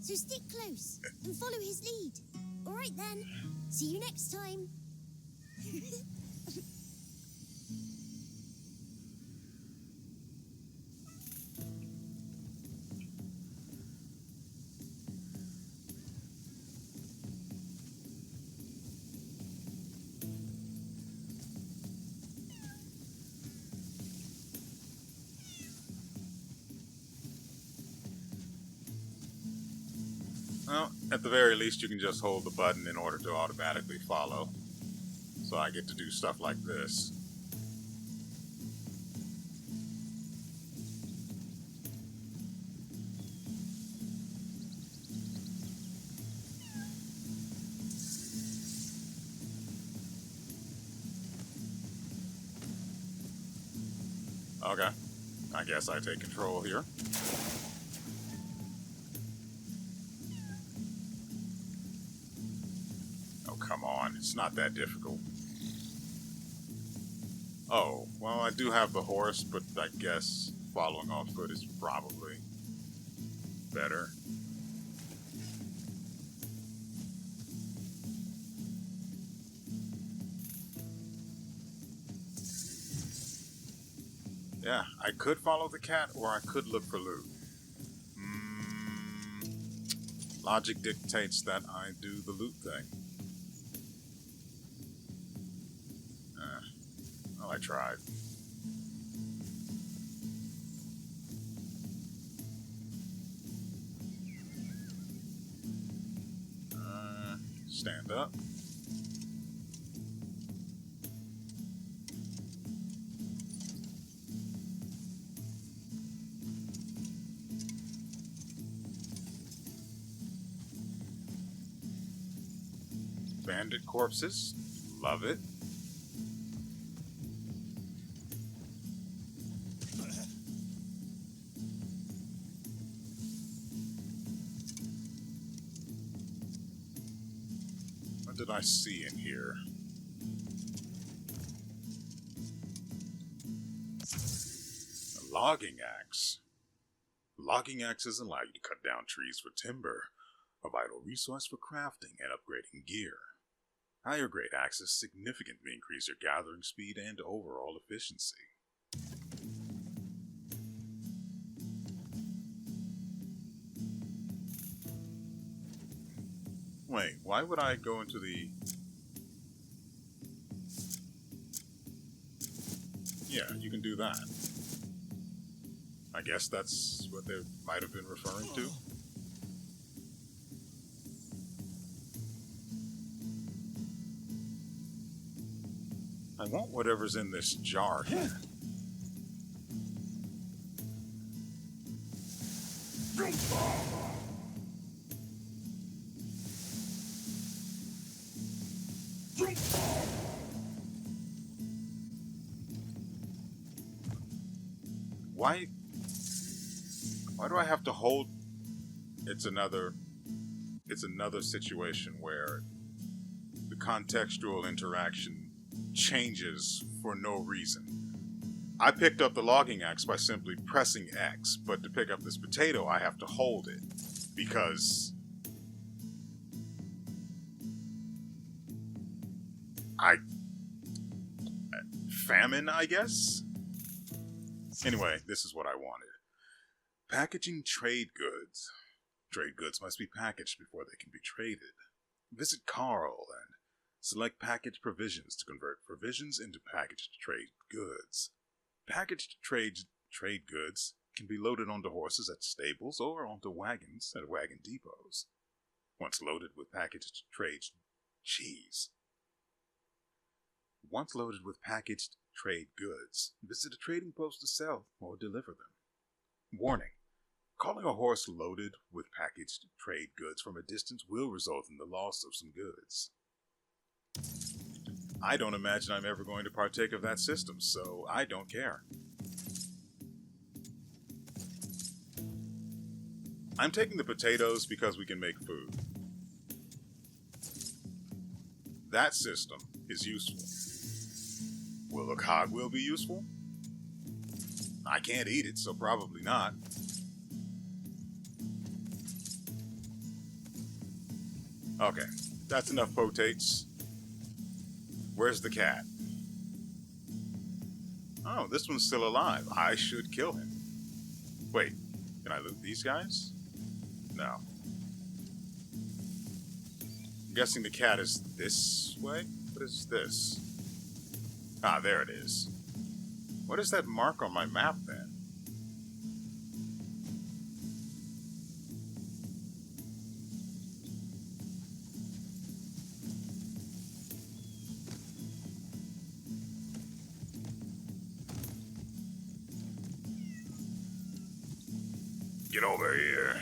So stick close and follow his lead. All right then. See you next time. Well, at the very least, you can just hold the button in order to automatically follow. So I get to do stuff like this. Okay, I guess I take control here. Oh, come on, it's not that difficult. Oh, well, I do have the horse, but I guess following on foot is probably better. Yeah, I could follow the cat, or I could look for loot. Logic dictates that I do the loot thing. Well, I tried. Stand up. Bandit corpses. Love it. What did I see in here? A logging axe. Logging axes allow you to cut down trees for timber, a vital resource for crafting and upgrading gear. Higher grade axes significantly increase your gathering speed and overall efficiency. Wait, why would I go into the... Yeah, you can do that. I guess that's what they might have been referring to. I want whatever's in this jar here. Why do I have to hold? It's another situation where the contextual interaction changes for no reason. I picked up the logging axe by simply pressing X, but to pick up this potato I have to hold it because famine, I guess? Anyway, this is what I wanted. Packaging trade goods. Trade goods must be packaged before they can be traded. Visit Carl and select packaged provisions to convert provisions into packaged trade goods. Packaged trade goods can be loaded onto horses at stables or onto wagons at wagon depots. Once loaded with packaged trade goods, visit a trading post to sell or deliver them. Warning. Calling a horse loaded with packaged trade goods from a distance will result in the loss of some goods. I don't imagine I'm ever going to partake of that system, so I don't care. I'm taking the potatoes because we can make food. That system is useful. Will a cogwheel be useful? I can't eat it, so probably not. Okay, that's enough potates. Where's the cat? Oh, this one's still alive. I should kill him. Wait, can I loot these guys? No. I'm guessing the cat is this way? What is this? Ah, there it is. What is that mark on my map then? Get over here.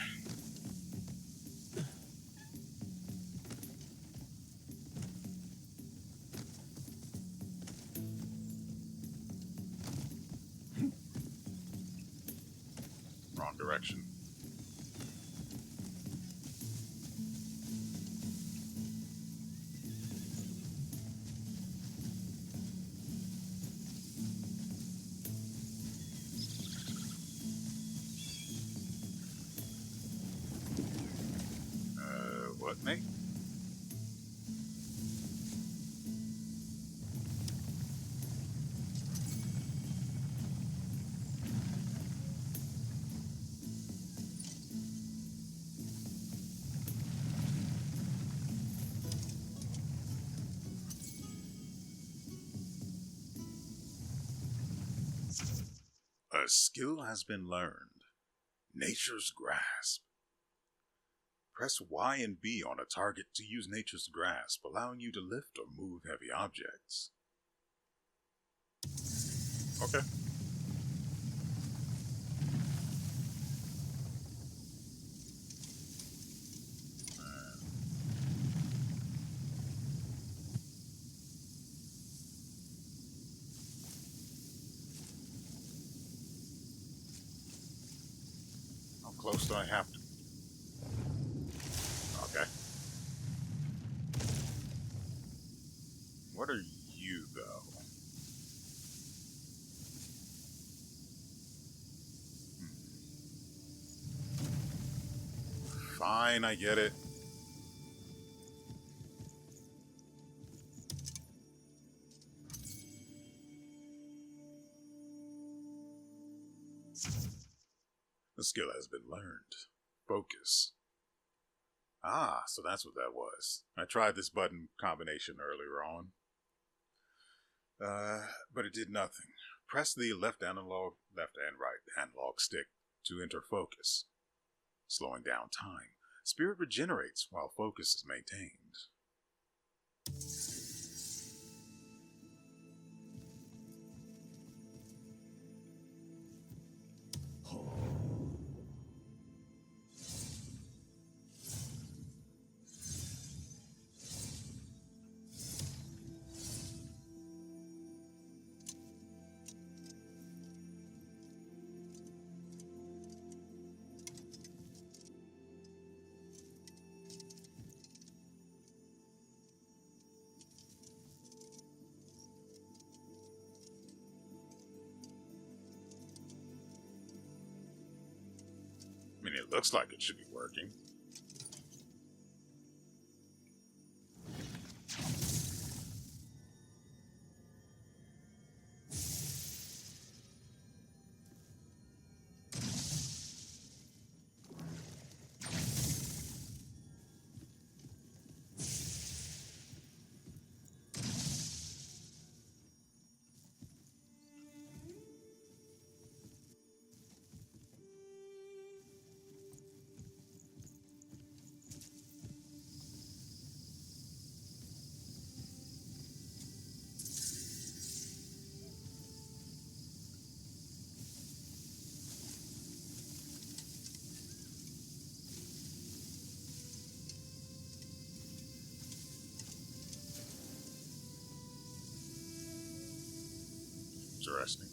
Wrong direction. What, mate? A skill has been learned. Nature's grasp. Press Y and B on a target to use nature's grasp, allowing you to lift or move heavy objects. Okay. How close do I have to? Okay. What are you, though? Fine, I get it. The skill has been learned. Focus. Ah, so that's what that was. I tried this button combination earlier on. But it did nothing. Press the left and right analog stick to enter focus, slowing down time. Spirit regenerates while focus is maintained. I mean, it looks like it should be working. Interesting.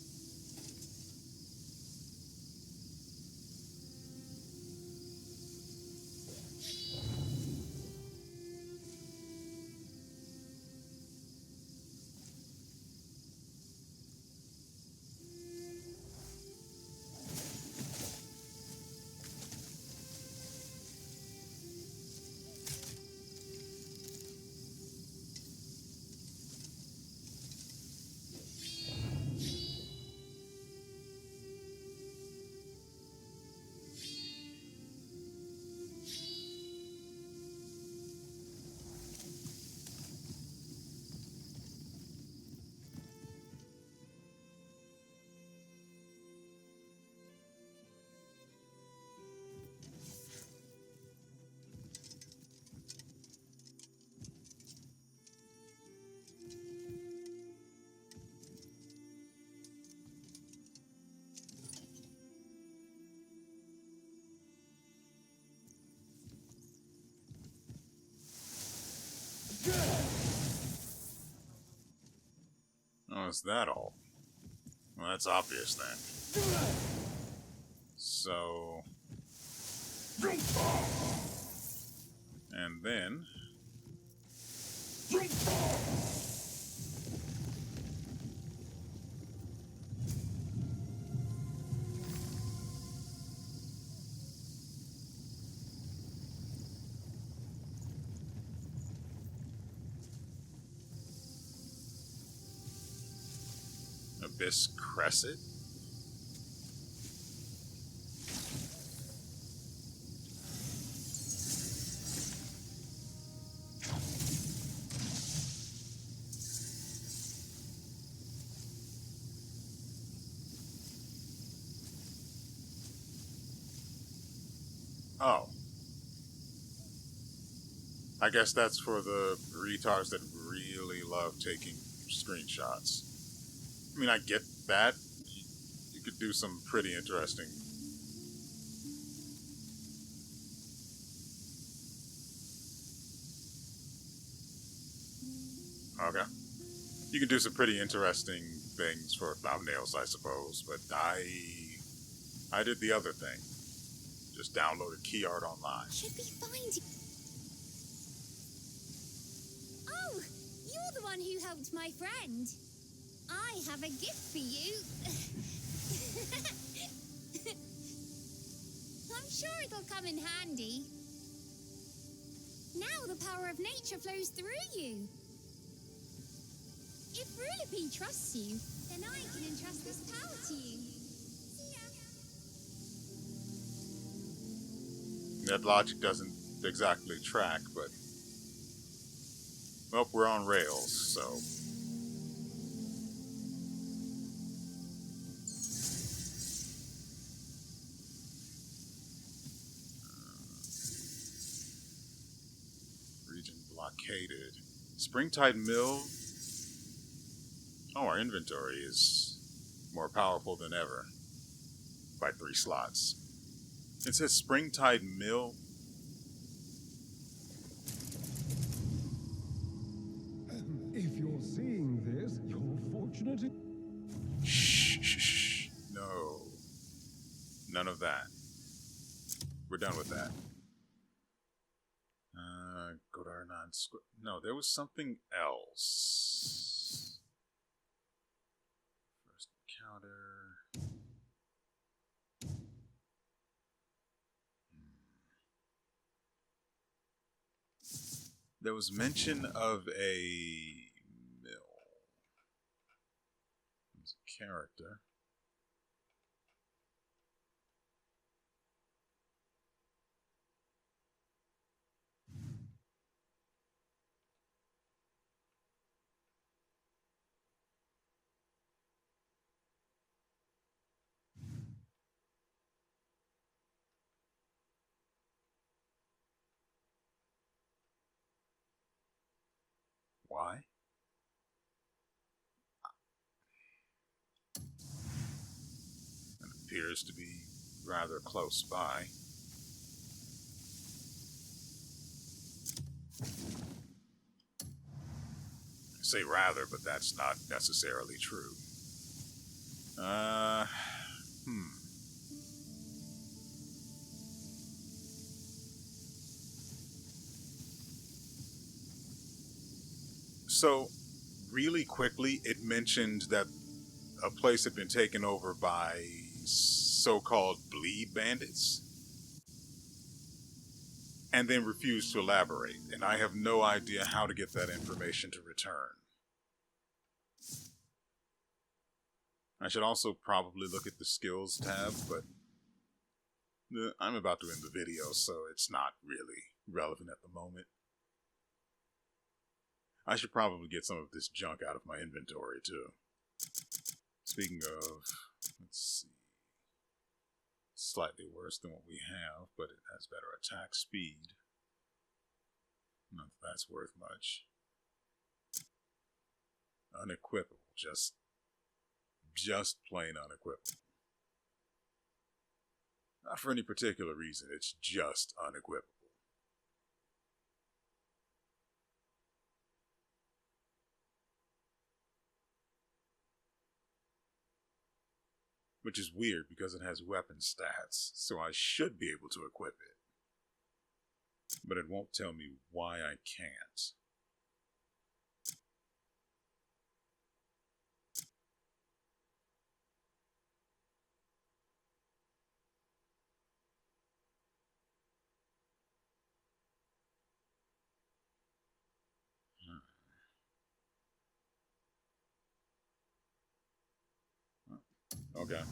Oh, is that all? Well, that's obvious then. So... And then... Abyss Crescent? Oh. I guess that's for the retards that really love taking screenshots. I mean, I get that. You could do some pretty interesting. Okay. You can do some pretty interesting things for thumbnails, I suppose, but I did the other thing. Just downloaded key art online. Should be fine to... Oh, you're the one who helped my friend. I have a gift for you. I'm sure it'll come in handy. Now the power of nature flows through you. If Rulepi trusts you, then I can entrust this power to you. See ya. That logic doesn't exactly track, but... Well, we're on rails, so... Region blockaded. Springtide Mill... Oh, our inventory is more powerful than ever. By 3 slots. It says Springtide Mill. If you're seeing this, you're fortunate. Shh, shh, shh. No. None of that. We're done with that. Go to our non-script. No, there was something else. First encounter. There was mention of a mill. There's a character. Why? It appears to be rather close by. I say rather, but that's not necessarily true. So, really quickly, it mentioned that a place had been taken over by so-called bleed bandits, and then refused to elaborate, and I have no idea how to get that information to return. I should also probably look at the skills tab, but I'm about to end the video, so it's not really relevant at the moment. I should probably get some of this junk out of my inventory, too. Speaking of, let's see. Slightly worse than what we have, but it has better attack speed. Not that that's worth much. Unequipable, just plain unequipable. Not for any particular reason, it's just unequipable. Which is weird because it has weapon stats, so I should be able to equip it. But it won't tell me why I can't. Okay.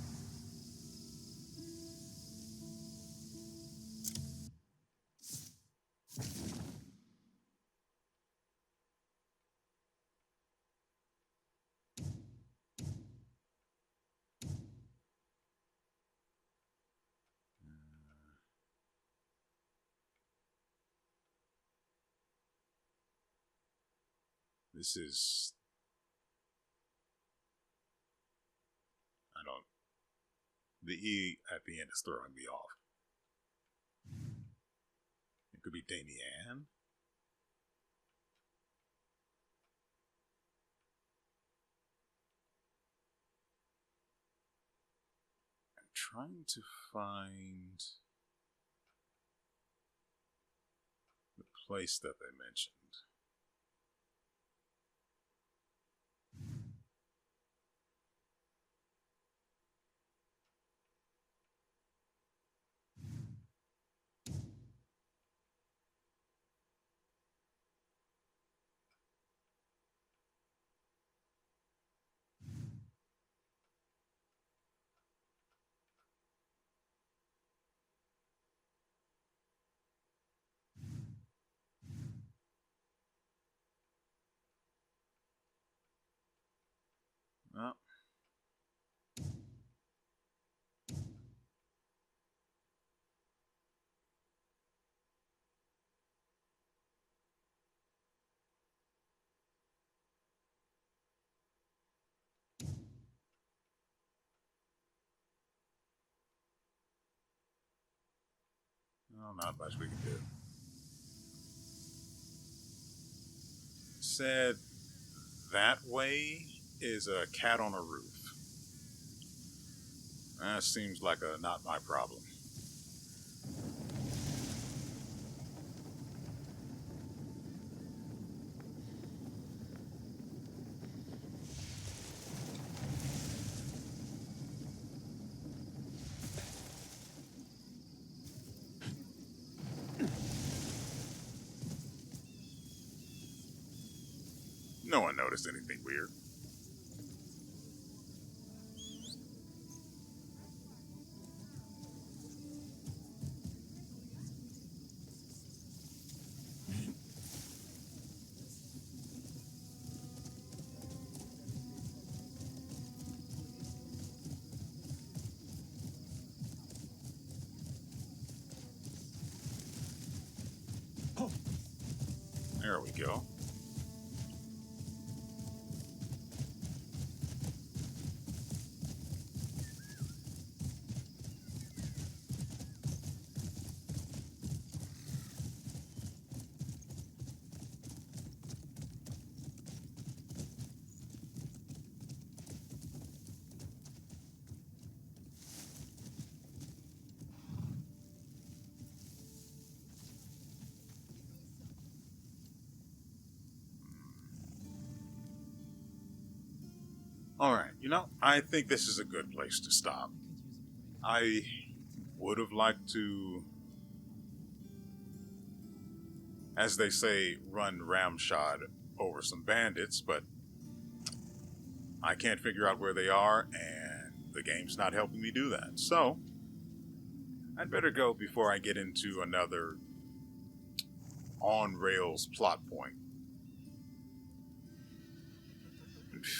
This is... I don't... The E at the end is throwing me off. It could be Damian. I'm trying to find the place that they mentioned. Oh. Oh, not much we can do. Said that way is a cat on a roof. That seems like a not my problem. No one noticed anything weird. There we go. Alright, I think this is a good place to stop. I would have liked to, as they say, run ramshot over some bandits, but I can't figure out where they are, and the game's not helping me do that. So, I'd better go before I get into another on-rails plot point.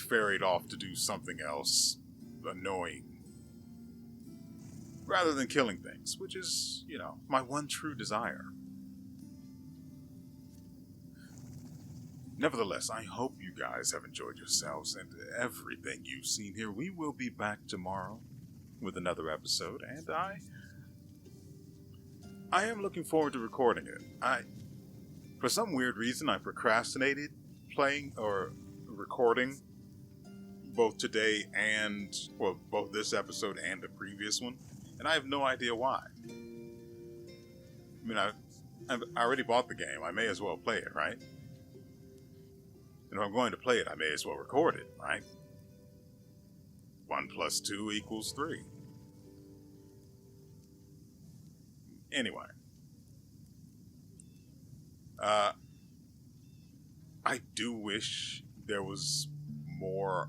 Ferried off to do something else annoying rather than killing things, which is, my one true desire. Nevertheless, I hope you guys have enjoyed yourselves and everything you've seen here. We will be back tomorrow with another episode, and I am looking forward to recording it. For some weird reason, I procrastinated playing or recording both today and, both this episode and the previous one, and I have no idea why. I mean, I already bought the game. I may as well play it, right? And if I'm going to play it, I may as well record it, right? 1 + 2 = 3. Anyway. I do wish there was more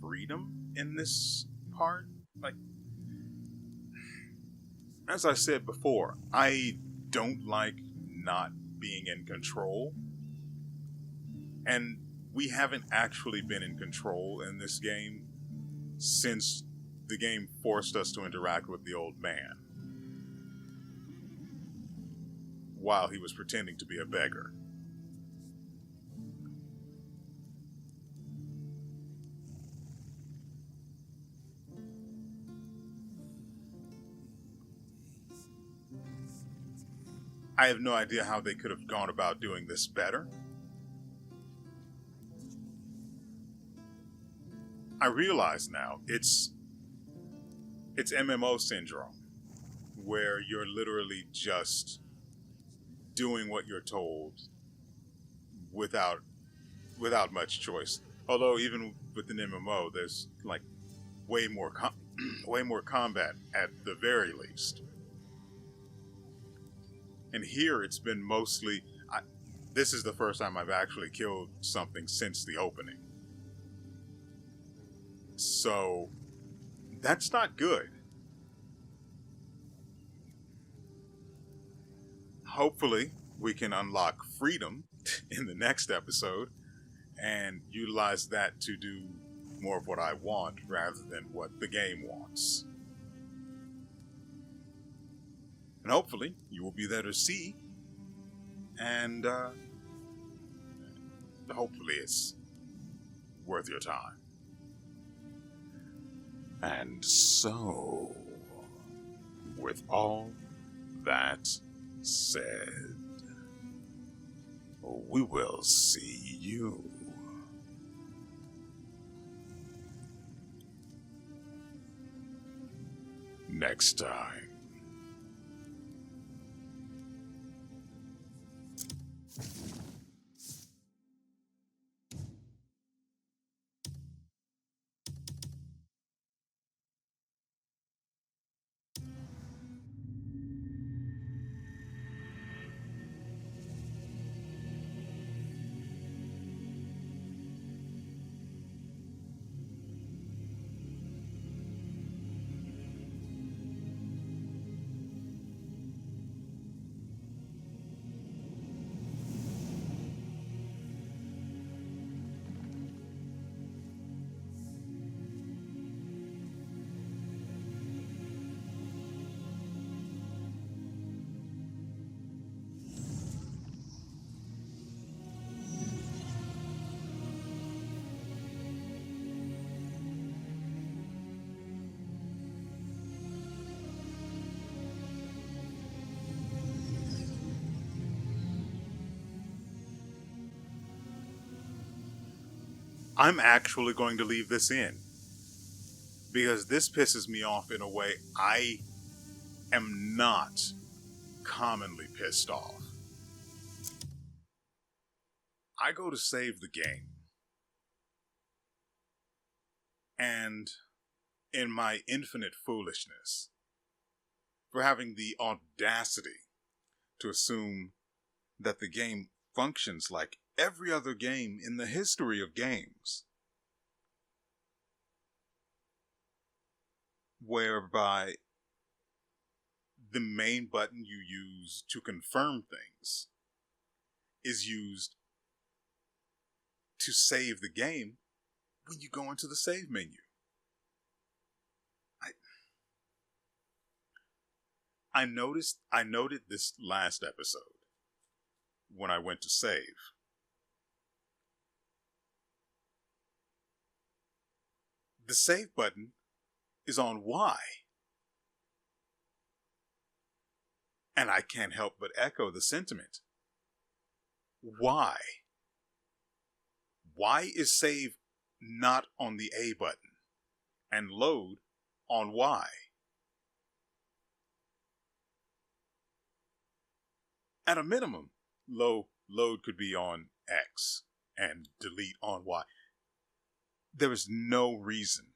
freedom in this part. Like, as I said before, I don't like not being in control. And we haven't actually been in control in this game since the game forced us to interact with the old man while he was pretending to be a beggar. I have no idea how they could have gone about doing this better. I realize now it's MMO syndrome, where you're literally just doing what you're told without much choice. Although even with an MMO, there's like way more way more combat at the very least. And here it's been mostly. This is the first time I've actually killed something since the opening. So that's not good. Hopefully, we can unlock freedom in the next episode and utilize that to do more of what I want rather than what the game wants. And hopefully, you will be there to see, and hopefully it's worth your time. And so, with all that said, we will see you next time. I'm actually going to leave this in because this pisses me off in a way I am not commonly pissed off. I go to save the game, and in my infinite foolishness, for having the audacity to assume that the game functions like every other game in the history of games, whereby the main button you use to confirm things is used to save the game when you go into the save menu. I noted this last episode when I went to save. The save button is on Y. And I can't help but echo the sentiment. Why? Why is save not on the A button and load on Y? At a minimum, load could be on X and delete on Y. There is no reason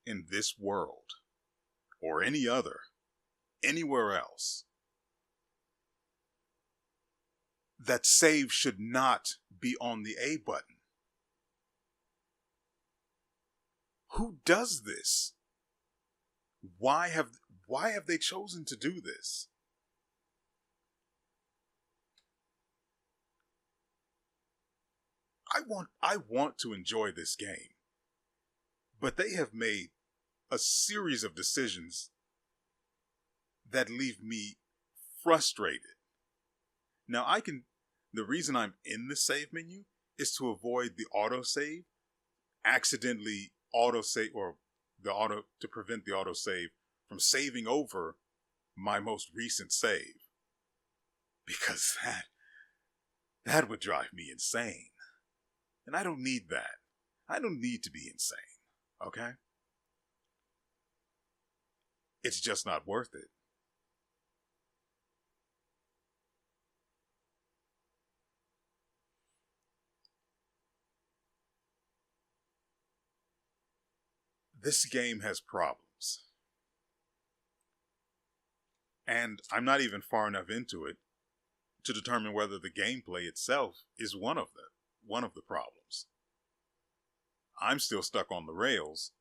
in this world or any other, anywhere else, that save should not be on the A button. Who does this? Why have they chosen to do this? I want to enjoy this game, but they have made a series of decisions that leave me frustrated. Now the reason I'm in the save menu is to avoid the autosave, accidentally autosave, or to prevent the autosave from saving over my most recent save. Because that would drive me insane. And I don't need that. I don't need to be insane, okay? It's just not worth it. This game has problems. And I'm not even far enough into it to determine whether the gameplay itself is one of the problems. I'm still stuck on the rails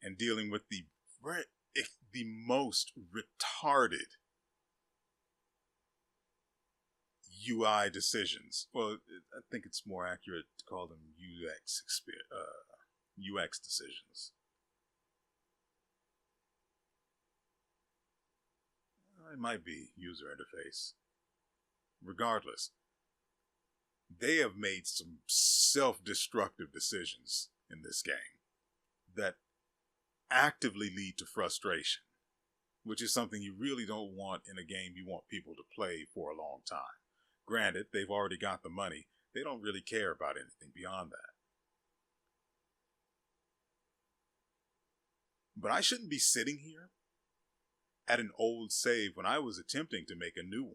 and dealing with the most retarded UI decisions. Well, I think it's more accurate to call them UX decisions. It might be user interface. Regardless, they have made some self-destructive decisions in this game that actively lead to frustration, which is something you really don't want in a game you want people to play for a long time. Granted, they've already got the money. They don't really care about anything beyond that. But I shouldn't be sitting here at an old save when I was attempting to make a new one.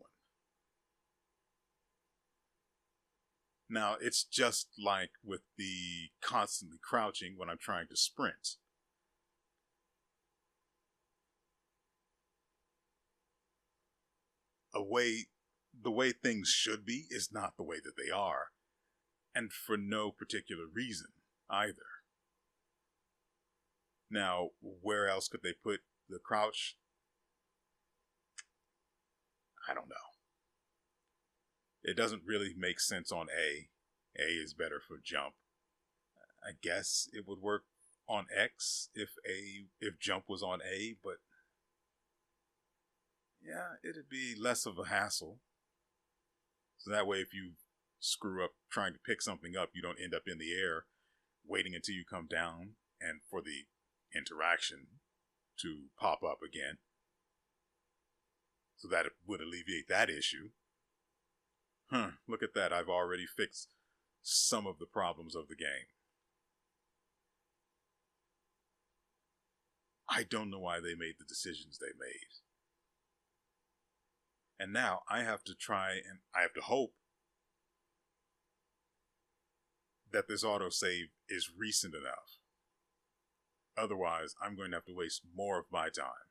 Now, it's just like with the constantly crouching when I'm trying to sprint. The way things should be is not the way that they are, and for no particular reason either. Now, where else could they put the crouch? I don't know. It doesn't really make sense on A. A is better for jump. I guess it would work on X if jump was on A, but yeah, it'd be less of a hassle. So that way if you screw up trying to pick something up, you don't end up in the air waiting until you come down and for the interaction to pop up again. So that would alleviate that issue. Look at that. I've already fixed some of the problems of the game. I don't know why they made the decisions they made. And now I have to try and I have to hope that this autosave is recent enough. Otherwise, I'm going to have to waste more of my time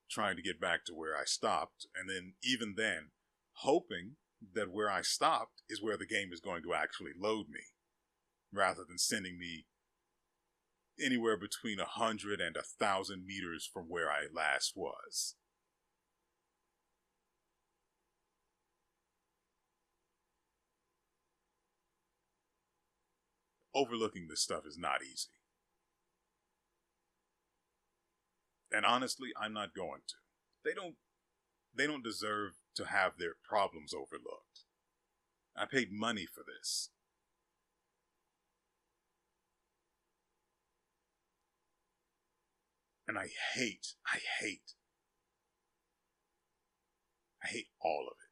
trying to get back to where I stopped, and then even then, hoping that where I stopped is where the game is going to actually load me, rather than sending me anywhere between 100 and 1,000 meters from where I last was. Overlooking this stuff is not easy. And honestly, I'm not going to. They don't deserve to have their problems overlooked. I paid money for this. And I hate all of it.